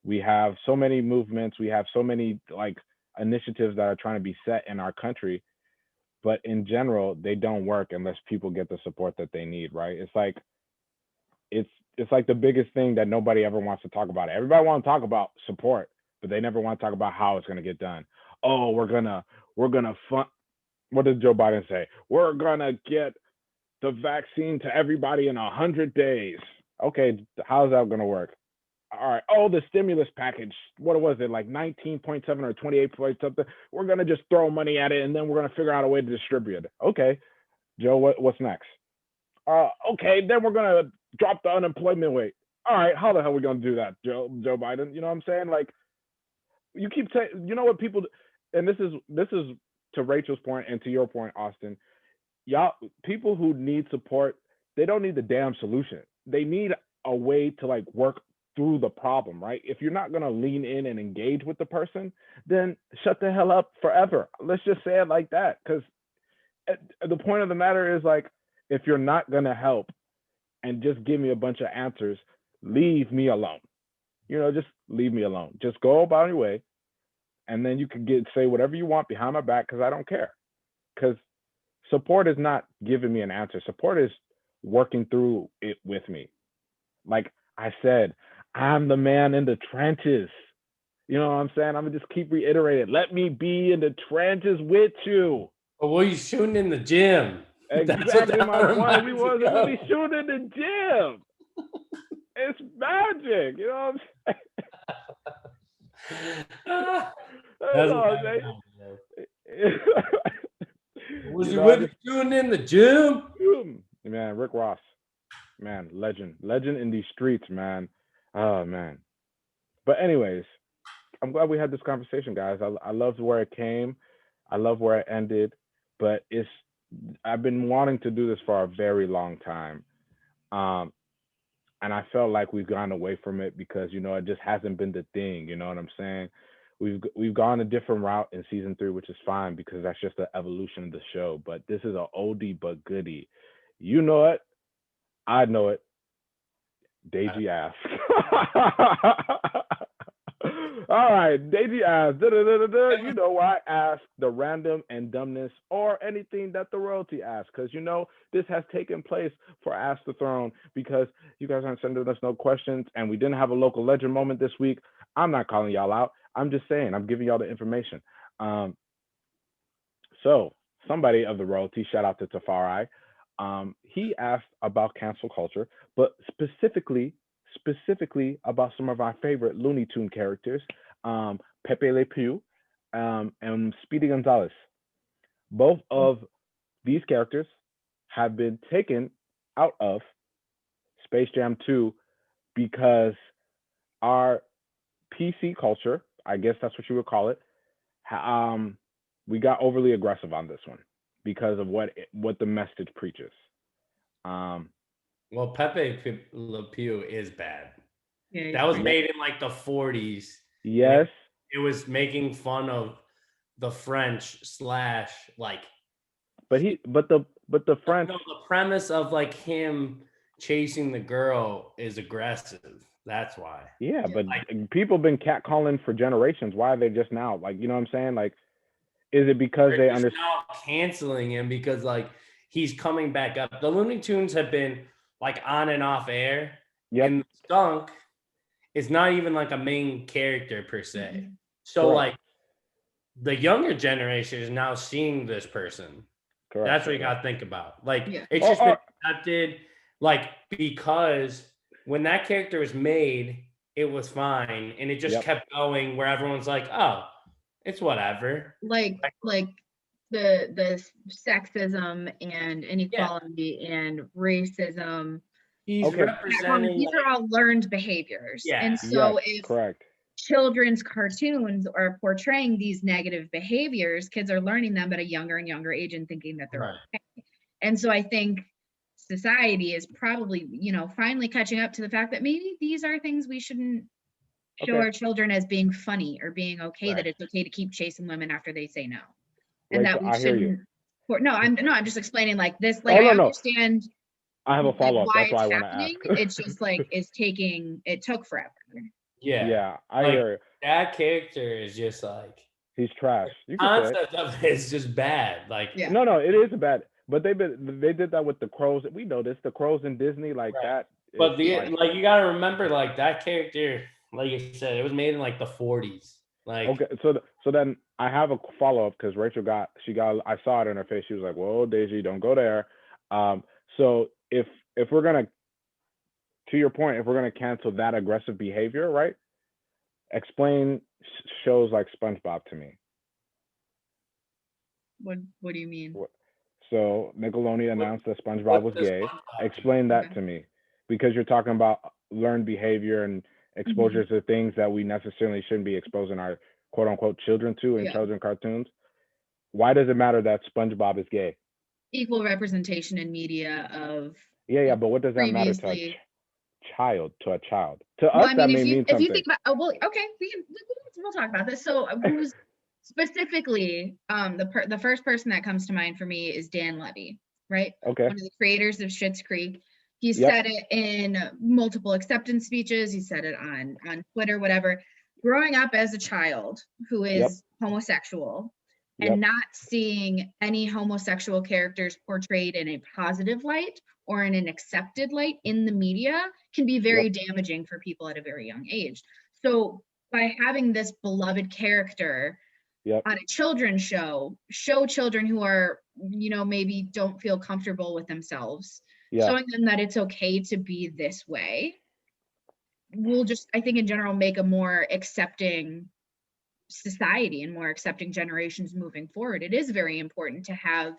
We have so many movements, we have so many like initiatives that are trying to be set in our country, but in general, they don't work unless people get the support that they need, right? It's like the biggest thing that nobody ever wants to talk about. Everybody wants to talk about support, but they never want to talk about how it's going to get done. Oh, we're gonna fund. What does Joe Biden say? We're gonna get the vaccine to everybody in 100 days. Okay, how's that gonna work? All right. Oh, the stimulus package. What was it, like 19.7 or 28 point something? We're gonna just throw money at it, and then we're gonna figure out a way to distribute it. Okay, Joe, what's next? Okay, then we're gonna drop the unemployment rate. All right, how the hell are we gonna do that, Joe Biden? You know what I'm saying? Like, you keep saying, you know what people, and this is to Rachel's point and to your point, Austin. Y'all, people who need support, they don't need the damn solution. They need a way to like work through the problem, right? If you're not going to lean in and engage with the person, then shut the hell up forever. Let's just say it like that. Because the point of the matter is, like, if you're not going to help and just give me a bunch of answers, leave me alone. You know, just leave me alone. Just go about your way. And then you can say whatever you want behind my back, because I don't care. Because support is not giving me an answer. Support is working through it with me. Like I said, I'm the man in the trenches. You know what I'm saying? I'm gonna just keep reiterating. Let me be in the trenches with you. But what are you shooting in the gym? Exactly my point. We wasn't really shooting in the gym. It's magic. You know what I'm saying? That's all I'm saying. Was you with me shooting in the gym? Rick Ross, man, legend in these streets, man. Oh man. But anyways, I'm glad we had this conversation, guys. I loved where it came. I love where it ended. But I've been wanting to do this for a very long time. Um, and I felt like we've gone away from it because it just hasn't been the thing. You know what I'm saying? We've gone a different route in season 3, which is fine because that's just the evolution of the show. But this is a oldie but goodie. You know it. I know it. Deji asks. All right, Deji asks. You know why I ask the random and dumbness or anything that the royalty asks, because this has taken place for Ask the Throne because you guys aren't sending us no questions and we didn't have a local legend moment this week. I'm not calling y'all out. I'm just saying, I'm giving y'all the information. So somebody of the royalty, shout out to Tafari, he asked about cancel culture, but specifically about some of our favorite Looney Tune characters, Pepe Le Pew, and Speedy Gonzales. Both of these characters have been taken out of Space Jam 2 because our PC culture, I guess that's what you would call it, we got overly aggressive on this one because of what the message preaches. Well, Pepe Le Pew is bad. Yeah, That was made in like the 40s. Yes. It was making fun of the French / like. But the French. No, the premise of like him chasing the girl is aggressive. That's why. Yeah, but people been catcalling for generations. Why are they just now? Like, you know what I'm saying? Like, is it because they understand? Now canceling him because like he's coming back up. The Looney Tunes have been like on and off air. Yep. And Skunk is not even like a main character per se. Mm-hmm. So Correct. like the younger generation is now seeing this person. Correct. That's what you got to think about. Like it's just been accepted, like because when that character was made, it was fine, and it just kept going where everyone's like, oh, it's whatever. Like the sexism and inequality and racism. He's representing. These are all learned behaviors. Yeah. And so if correct. children's cartoons are portraying these negative behaviors, kids are learning them at a younger and younger age and thinking that they're okay. And so I think society is probably, finally catching up to the fact that maybe these are things we shouldn't show our children as being funny or being okay, that it's okay to keep chasing women after they say no. And Rachel, that we shouldn't. I'm just explaining like this. Like I understand. I have a follow up. That's why I want to ask. It's just like it took forever. Yeah, I like, hear you. That character is just like he's trash. The concept of it is just bad. Like no, it is bad. But they did that with the crows. We know this. The crows in Disney like that. But like you gotta remember, like that character, like you said, it was made in like the 40s. Like okay, so then I have a follow up because Rachel I saw it in her face. She was like, "Whoa, Daisy, don't go there." So if we're gonna, to your point, if we're gonna cancel that aggressive behavior, right? Explain shows like SpongeBob to me. What do you mean? So Nickelodeon announced that SpongeBob was gay. Explain that to me, because you're talking about learned behavior and exposure to things that we necessarily shouldn't be exposing our quote unquote children to in children cartoons. Why does it matter that SpongeBob is gay? Equal representation in media of but what does that matter to a child? To us, that may mean something. If you think about, we'll talk about this. So who's specifically the first person that comes to mind for me is Dan Levy, right? Okay. One of the creators of Schitt's Creek. He said it in multiple acceptance speeches. He said it on Twitter, whatever. Growing up as a child who is homosexual and not seeing any homosexual characters portrayed in a positive light or in an accepted light in the media can be very damaging for people at a very young age. So by having this beloved character on a children's show children who are, maybe don't feel comfortable with themselves, showing them that it's okay to be this way will just, I think in general, make a more accepting society and more accepting generations moving forward. It is very important to have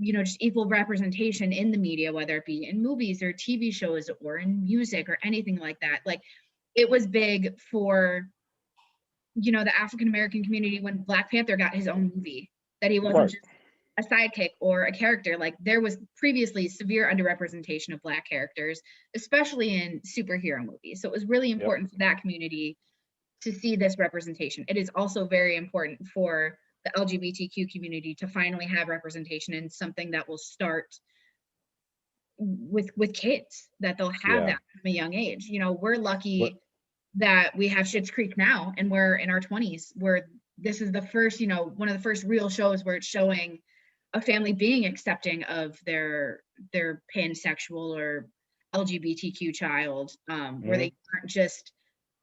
just equal representation in the media, whether it be in movies or TV shows or in music or anything like that. Like it was big for, the African American community when Black Panther got his own movie, that he wasn't just a sidekick or a character. Like there was previously severe underrepresentation of Black characters, especially in superhero movies. So it was really important for that community to see this representation. It is also very important for the LGBTQ community to finally have representation in something that will start with kids, that they'll have that from a young age. We're lucky that we have Schitt's Creek now, and we're in our 20s, where this is the first, one of the first real shows where it's showing a family being accepting of their pansexual or LGBTQ child, where they aren't just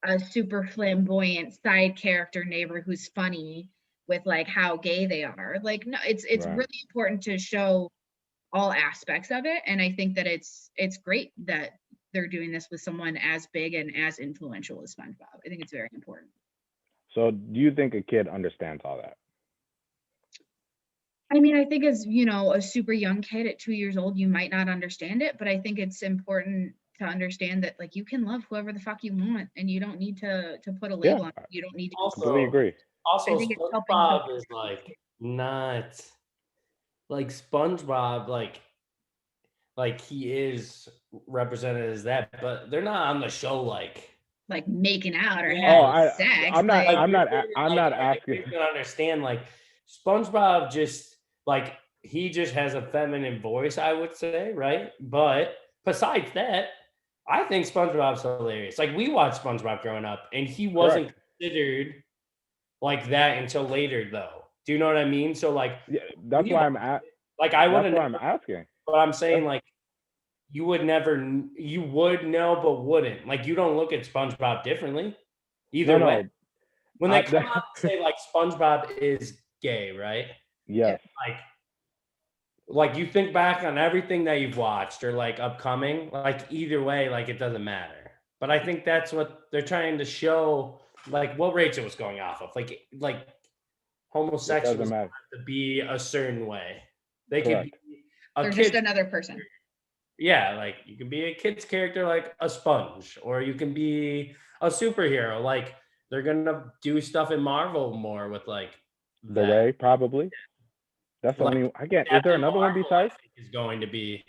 a super flamboyant side character neighbor who's funny with like how gay they are. Like, no, it's really important to show all aspects of it. And I think that it's great that they're doing this with someone as big and as influential as SpongeBob. I think it's very important. So do you think a kid understands all that? I mean, I think as, a super young kid at 2 years old, you might not understand it, but I think it's important to understand that like you can love whoever the fuck you want, and you don't need to put a label on it. You don't need to completely agree. Also, SpongeBob is like not like SpongeBob, like he is represented as that, but they're not on the show like making out or having sex. I'm not asking. You can understand like SpongeBob just like he just has a feminine voice, I would say, right? But besides that, I think SpongeBob's hilarious. Like we watched SpongeBob growing up, and he wasn't considered like that until later, though. Do you know what I mean? So like, that's why I'm at. Like I wouldn't. That's why I'm asking. But I'm saying like, you would know, but wouldn't. Like you don't look at SpongeBob differently. Either way. When they come out and say like SpongeBob is gay, right? Yes. Like you think back on everything that you've watched or like upcoming, like either way, like it doesn't matter. But I think that's what they're trying to show, like what Rachel was going off of, like homosexuals have to be a certain way. They could be they're just another person. Yeah, like you can be a kid's character like a Sponge, or you can be a superhero. Like they're gonna do stuff in Marvel more with like the way probably. That's the only. Again, is there another one besides? Is going to be,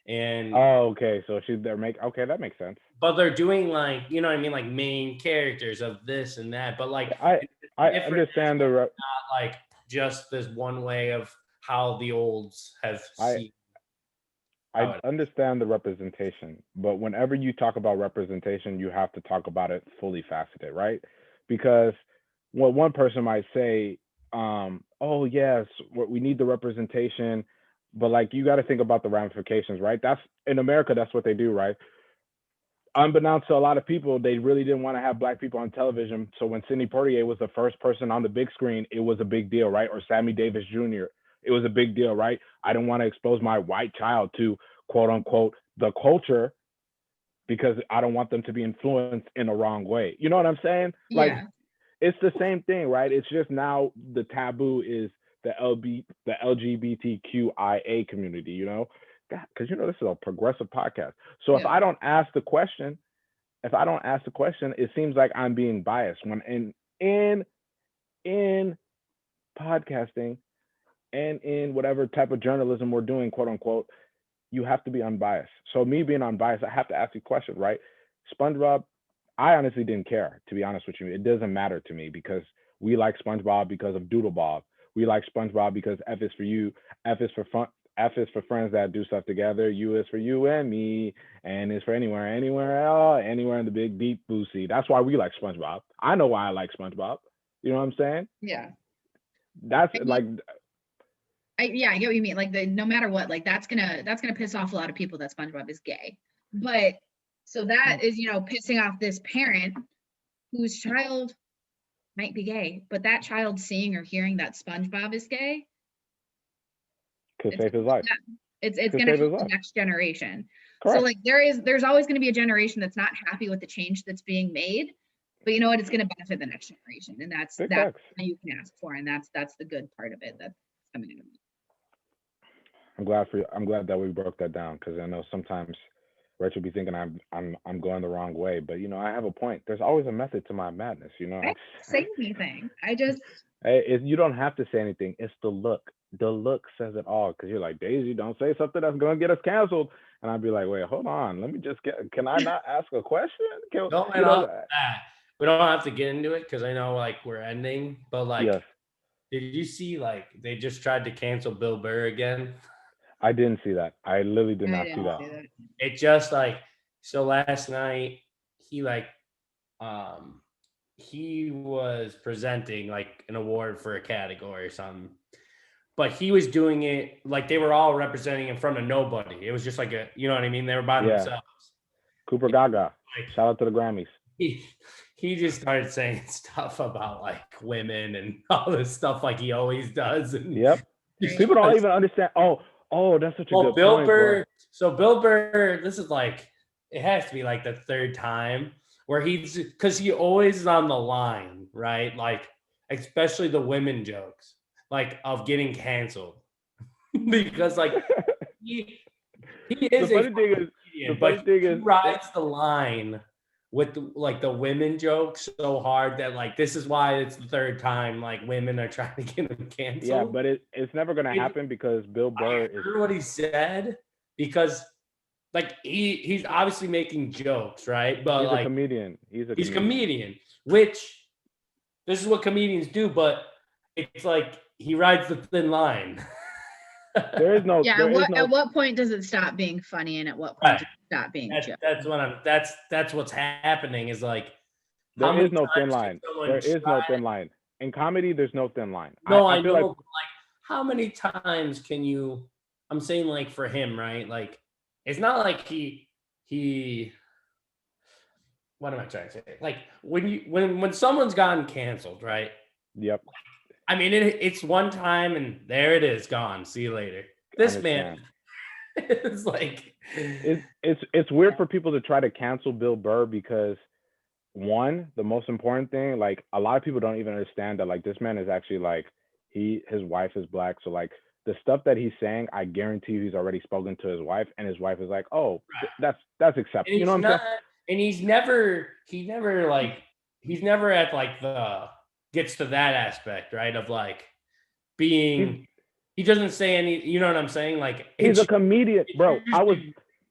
and okay, so that makes sense. But they're doing like, you know what I mean, like main characters of this and that. But like, I understand the not like just this one way of how the olds have seen. I understand the representation, but whenever you talk about representation, you have to talk about it fully faceted, right? Because what one person might say, oh yes, we need the representation, but like you got to think about the ramifications, right? That's in America, that's what they do, right? Unbeknownst to a lot of people, they really didn't want to have Black people on television. So when Sidney Poitier was the first person on the big screen, it was a big deal, right? Or Sammy Davis Jr., it was a big deal, right? I didn't want to expose my white child to quote unquote the culture because I don't want them to be influenced in the wrong way. You know what I'm saying? Yeah. Like it's the same thing, right? It's just now the taboo is the LGBTQIA community, you know? Because this is a progressive podcast. So if I don't ask the question, it seems like I'm being biased. When in podcasting and in whatever type of journalism we're doing, quote unquote, you have to be unbiased. So me being unbiased, I have to ask you a question, right? SpongeBob, I honestly didn't care, to be honest with you. It doesn't matter to me because we like SpongeBob because of Doodlebob. We like SpongeBob because F is for you, F is for fun, F is for friends that do stuff together, U is for you and me, and is for anywhere in the big deep blue sea. That's why we like SpongeBob. I know why I like SpongeBob. You know what I'm saying? Yeah. That's I get what you mean. Like no matter what, like that's gonna piss off a lot of people that SpongeBob is gay. But so that is, pissing off this parent whose child might be gay, but that child seeing or hearing that SpongeBob is gay could save his life. It's gonna help the next generation. Correct. So like there's always gonna be a generation that's not happy with the change that's being made, but you know what? It's gonna benefit the next generation, and that's what you can ask for, and that's the good part of it that's coming in. I'm glad that we broke that down because I know sometimes Rachel be thinking I'm going the wrong way, but I have a point. There's always a method to my madness. I don't say anything. I just You don't have to say anything. It's the look. The look says it all. Because you're like, Daisy, don't say something that's gonna get us canceled. And I'd be like, wait, hold on. Let me just get. Can I not ask a question? Don't that. We don't have to get into it because I know like we're ending. But like, yes, did you see like they just tried to cancel Bill Burr again? I didn't see that. I literally did not see that. It just like so last night he he was presenting like an award for a category or something. But he was doing it like they were all representing in front of nobody. It was just like you know what I mean? They were by themselves. Cooper Gaga. Shout out to the Grammys. He just started saying stuff about like women and all this stuff like he always does. And yep. People don't even understand. Oh, that's such a good Bill point, Burr. bro. So Bill Burr, this is like it has to be like the third time where because he always is on the line, right? Like especially the women jokes, like of getting canceled, because like he is the funny thing is, he rides the line with the women jokes so hard that like this is why it's the third time like women are trying to get him canceled. Yeah, but it's never gonna happen because Bill Burr is. Heard what he said because like he's obviously making jokes, right? But he's like a comedian. He's a comedian, which this is what comedians do, but it's like he rides the thin line. There is no. Yeah. At what point does it stop being funny, and at what point does it stop being? That's what's happening. Is like there is no thin line. There is no thin line in comedy. There's no thin line. No, I know. Like how many times can you? I'm saying like for him, right? Like it's not like he. What am I trying to say? Like when someone's gotten canceled, right? Yep. I mean, it's one time and there it is, gone. See you later. This man is like it's weird for people to try to cancel Bill Burr because one, the most important thing, like a lot of people don't even understand that like this man is actually like his wife is black, so like the stuff that he's saying, I guarantee you he's already spoken to his wife, and his wife is like, oh, that's acceptable. You know what I'm saying? And he's never at like gets to that aspect, right? Of like being, he doesn't say any, you know what I'm saying? Like he's a comedian, bro.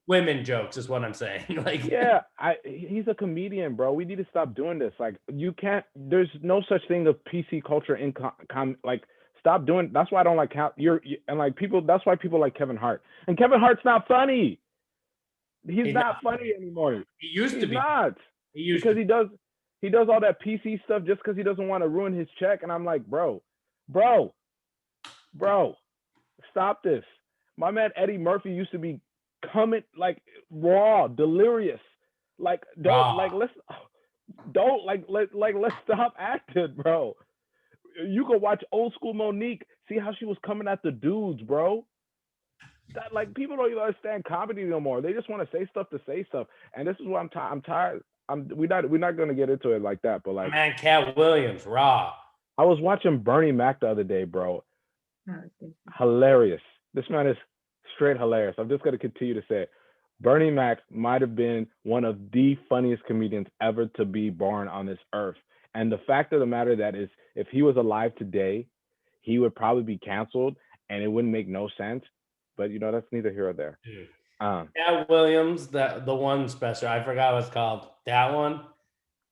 Women jokes is what I'm saying. Like, yeah, he's a comedian, bro. We need to stop doing this. Like, you can't. There's no such thing of PC culture in like. Stop doing. That's why I don't like how and like people. That's why people like Kevin Hart. And Kevin Hart's not funny. He's not funny anymore. He used to be. He does all that PC stuff just because he doesn't want to ruin his check. And I'm like, bro, stop this. My man Eddie Murphy used to be coming like raw, delirious. Like let's stop acting, bro. You can watch old school Monique, see how she was coming at the dudes, bro. That like people don't even understand comedy no more. They just want to say stuff to say stuff. And this is what I'm tired. We're not gonna get into it like that, but like man, Cat Williams, raw. I was watching Bernie Mac the other day, bro. Hilarious. This man is straight hilarious. I'm just gonna continue to say it. Bernie Mac might have been one of the funniest comedians ever to be born on this earth. And the fact of the matter that is, if he was alive today, he would probably be canceled, and it wouldn't make no sense. But that's neither here or there. Cat Williams, the one special, I forgot what it's called. That one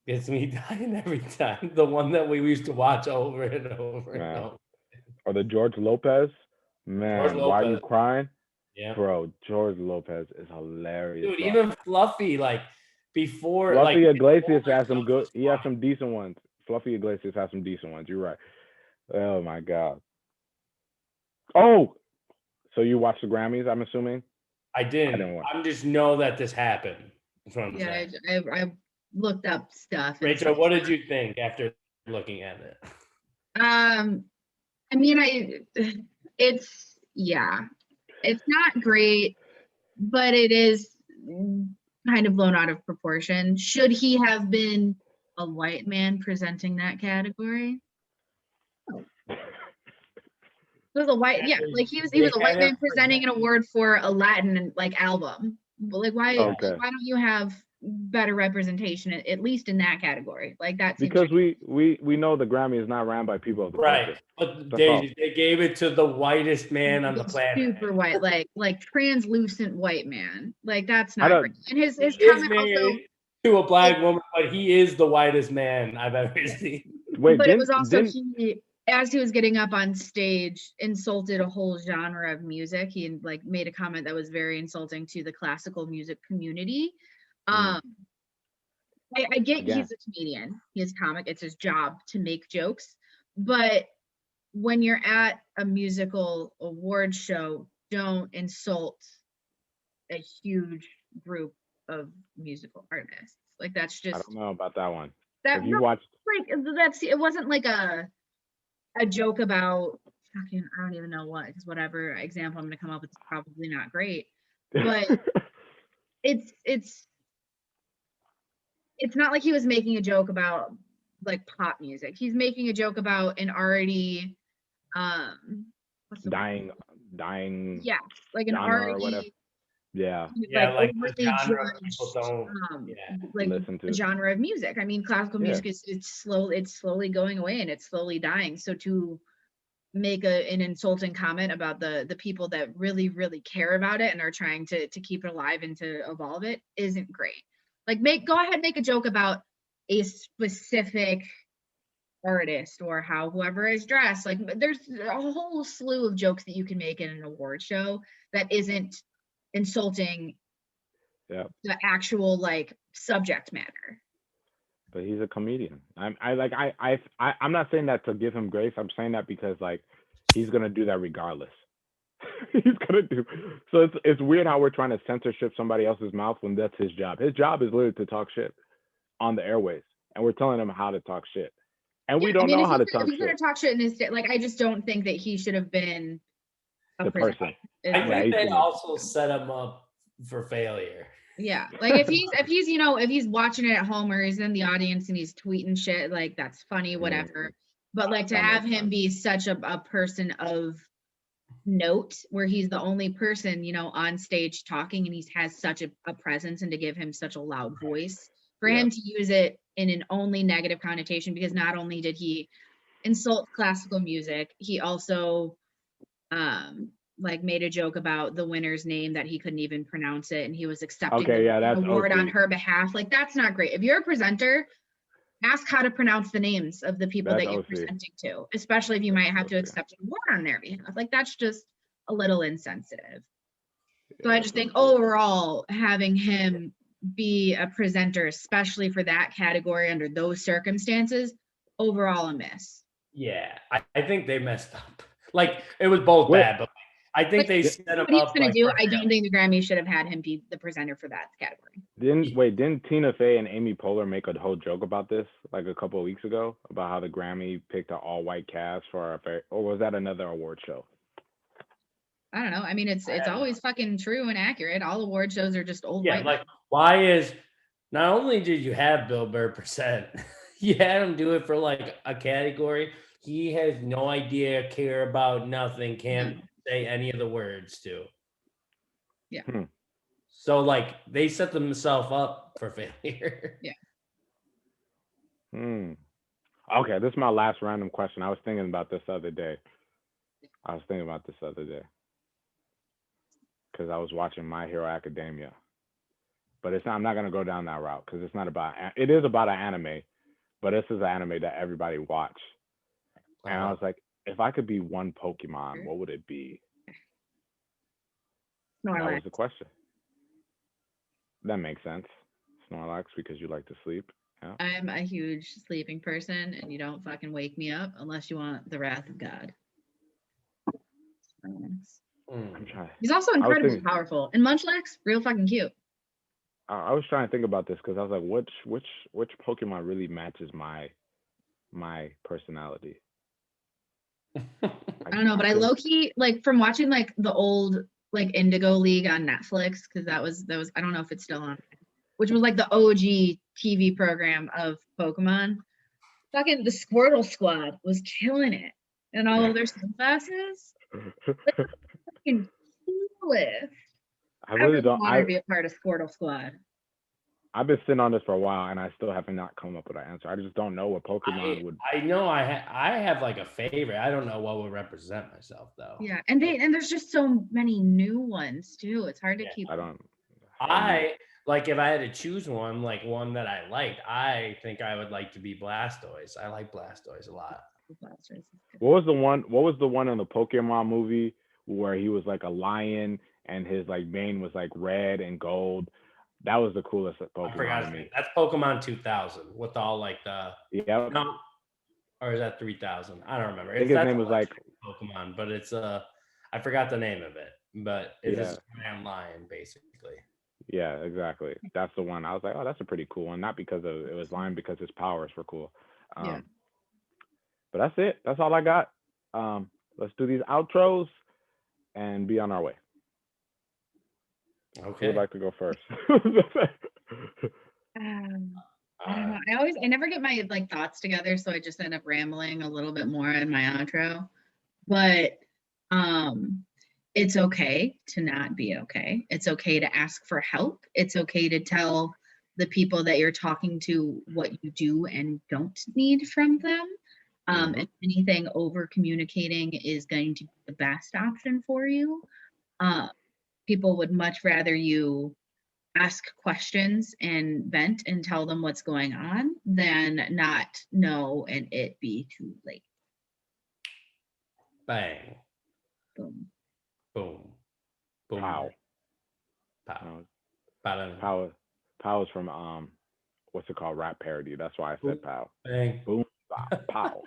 gets me dying every time. The one that we used to watch over and over and over. Or the George Lopez, man. Why are you crying? Yeah, bro. George Lopez is hilarious. Dude, even Fluffy, like before, Fluffy Iglesias has some good. He has some decent ones. Fluffy Iglesias has some decent ones. You're right. Oh my god. Oh, so you watched the Grammys? I'm assuming. I didn't. I just know that this happened. That's what I'm saying. I looked up stuff. Rachel, what did you think after looking at it? I mean, it's not great, but it is kind of blown out of proportion. Should he have been a white man presenting that category? was a white, yeah, like he was a white man presenting an award for a Latin like album. But like why Okay. why don't you have better representation at least in that category? Like that seems Because we know the Grammy is not ran by people of the Right, culture. but That's all. they gave it to the whitest man on the planet. super white, like translucent white man. Like that's I not don't- great. And his He is comment also, married to a black woman, but he is the whitest man I've ever seen. Wait, but it was also didn't he, as he was getting up on stage, insulted a whole genre of music. He like made a comment that was very insulting to the classical music community. I get Again. he's a comedian, he's a comic, it's his job to make jokes, but when you're at a musical award show, don't insult a huge group of musical artists. Like that's I just don't know about that one. that If you no, watched like that's it wasn't like a joke about fucking I don't even know what, because whatever example I'm gonna come up with is probably not great. But it's not like he was making a joke about like pop music. He's making a joke about an already what's the word? dying Yeah, like an genre or whatever. already Yeah. Yeah, like the overly genre judged, people don't. Yeah. like Listen to. genre of music. I mean, classical Yeah. music is it's slowly going away and it's slowly dying. So to make an insulting comment about the people that really care about it and are trying to keep it alive and to evolve it isn't great. Like go ahead, make a joke about a specific artist or how whoever is dressed. Like there's a whole slew of jokes that you can make in an award show that isn't insulting Yeah. the actual like subject matter. But he's a comedian. I'm not saying that to give him grace. I'm saying that because like he's gonna do that regardless. He's gonna do. So it's weird how we're trying to censorship somebody else's mouth when that's his job. His job is literally to talk shit on the airways, and we're telling him how to talk shit, and we don't know how to talk if he's gonna shit. talk shit in his like, I just don't think that he should have been The person. I think they Yeah, also set him up for failure. Yeah, like if he's you know if he's watching it at home or he's in the audience and he's tweeting shit, like that's funny, whatever. But like to That have makes him be such a person of note where he's the only person, you know, on stage talking and he has such a presence, and to give him such a loud voice for Yeah. him to use it in an only negative connotation, because not only did he insult classical music, he also like made a joke about the winner's name that he couldn't even pronounce it, and he was accepting Okay, yeah, that's an award OC. on her behalf. Like that's not great. If you're a presenter, ask how to pronounce the names of the people That's that you're OC. presenting to, especially if you might have to OC. accept an award on their behalf. Like that's just a little insensitive. So Yeah, I just think that's OC. overall, having him be a presenter, especially for that category under those circumstances, overall a miss. Yeah, I think they messed up. Like it was both Wait. bad, but I think Like, they set him What he's up. gonna like, do, for I don't failure. think the Grammy should have had him be the presenter for that category. Didn't Tina Fey and Amy Poehler make a whole joke about this like a couple of weeks ago about how the Grammy picked an all-white cast for a fair, or was that another award show? I don't know. I mean, it's always fucking true and accurate. All award shows are just old Yeah, white. like why is not only did you have Bill Burr present, you had him do it for like a category he has no idea, care about nothing, can't say any of the words to. Yeah. So like they set themselves up for failure. Yeah. Okay, this is my last random question. I was thinking about this the other day. Because I was watching My Hero Academia. But it's not, I'm not going to go down that route because it's not about, it is about an anime, but this is an anime that everybody watch. And I was like, if I could be one Pokemon, what would it be? Snorlax. That was the question. That makes sense. Snorlax, because you like to sleep. Yeah. I'm a huge sleeping person, and you don't fucking wake me up unless you want the wrath of God. I'm trying. He's also incredibly powerful, and Munchlax, real fucking cute. I was trying to think about this because I was like, which Pokemon really matches my personality? I don't know, but I low-key, like, from watching like the old like Indigo League on Netflix, because that was I don't know if it's still on, which was like the OG TV program of Pokemon. Fucking the Squirtle Squad was killing it, and all of their Sunfasters. Fucking clueless. I I really really don't. want to be a part of Squirtle Squad. I've been sitting on this for a while, and I still have not come up with an answer. I just don't know what Pokemon would. I know I have like a favorite. I don't know what would represent myself though. Yeah, and there's just so many new ones too. It's hard to Yeah, keep. I don't. I like if I had to choose one, like one that I liked, I think I would like to be Blastoise. I like Blastoise a lot. What was the one? What was the one in the Pokemon movie where he was like a lion and his like mane was like red and gold? That was the coolest I Pokemon forgot to his me. name. That's Pokemon 2000 with all like the Yeah, no, or is that 3000? I don't remember. I think his name was like Pokemon, but it's I forgot the name of it, but it's just a man lion basically. Yeah, exactly. That's the one. I was like, oh, that's a pretty cool one. Not because of it was lion, because his powers were cool. Yeah. But that's it. That's all I got. Let's do these outros and be on our way. Who Okay. would like to go first? I don't know. I never get my like thoughts together, so I just end up rambling a little bit more in my outro. But it's okay to not be okay. It's okay to ask for help. It's okay to tell the people that you're talking to what you do and don't need from them. If anything, over communicating is going to be the best option for you. People would much rather you ask questions and vent and tell them what's going on than not know and it be too late. Bang. Boom. Boom. Boom. Pow. Pow. Pow is from what's it called? Rap parody. That's why I said pow. Bang. Boom. Pow.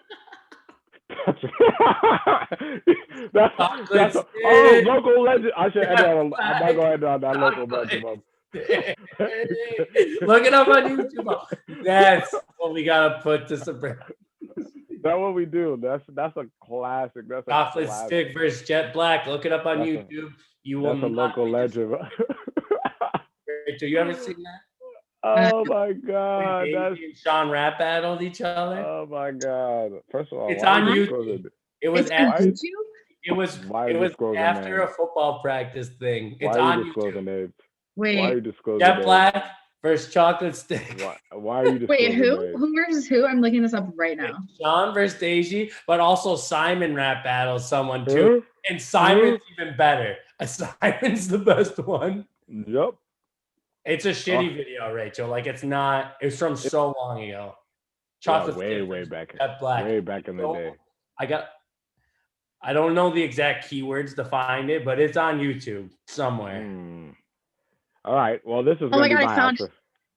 Local legend. I should end on. I'm not going to end on that local legend. Look it up on YouTube. That's what we gotta put to Sabrina. That's what we do. That's a classic. That's a Chocolate classic. Stick versus Jet Black. Look it up on YouTube. That's a local legend. Rachel, you ever seen that? Oh my God! When Daisy and Sean rap battled each other. Oh my God! First of all, it's on YouTube. It was after. It was after a football practice thing. It's on YouTube. Wait, why are you disclosing Jet Black versus Chocolate Stick. Why are you disclosing Wait, who versus who? I'm looking this up right now. Sean versus Daisy, but also Simon rap battles someone too. And Simon's even better. Simon's the best one. Yep. It's a shitty video, Rachel. Like it's from so long ago. Chocolate Stick way back. Jet Black. Way back in the day. I don't know the exact keywords to find it, but it's on YouTube somewhere. All right. Well, this is. Oh my God! I found.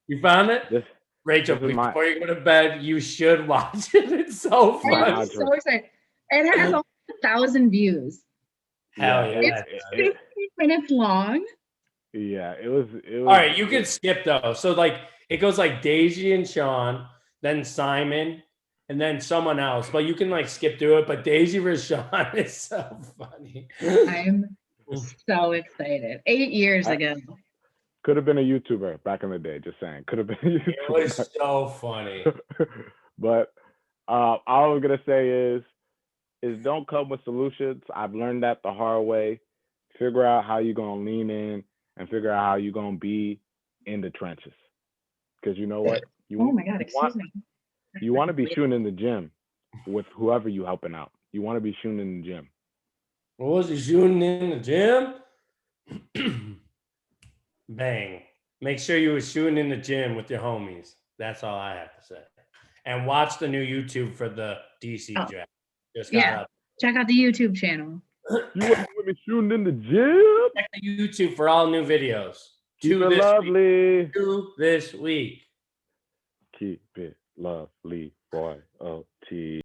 You found it, Rachel. Before you go to bed, you should watch it. It's so fun. I'm so excited. It has 1,000 views. Hell yeah! It's 15 minutes long. Yeah, it was. All right, you can skip though. So like, it goes like Daisy and Sean, then Simon, and then someone else. But you can like skip through it. But Daisy versus Sean is so funny. I'm so excited. 8 years ago. Could have been a YouTuber back in the day. Just saying, could have been a YouTuber. It was so funny. But all I was gonna say is don't come with solutions. I've learned that the hard way. Figure out how you're gonna lean in and figure out how you're gonna be in the trenches. Because you know what? Oh my God! Excuse me. You want to be shooting in the gym with whoever you helping out. You want to be shooting in the gym. What was he shooting in the gym? Bang. Make sure you were shooting in the gym with your homies. That's all I have to say. And watch the new YouTube for the DC draft. Check out the YouTube channel. You want to be shooting in the gym? Check the YouTube for all new videos. Keep it lovely. 2 this week. Keep it lovely, boy.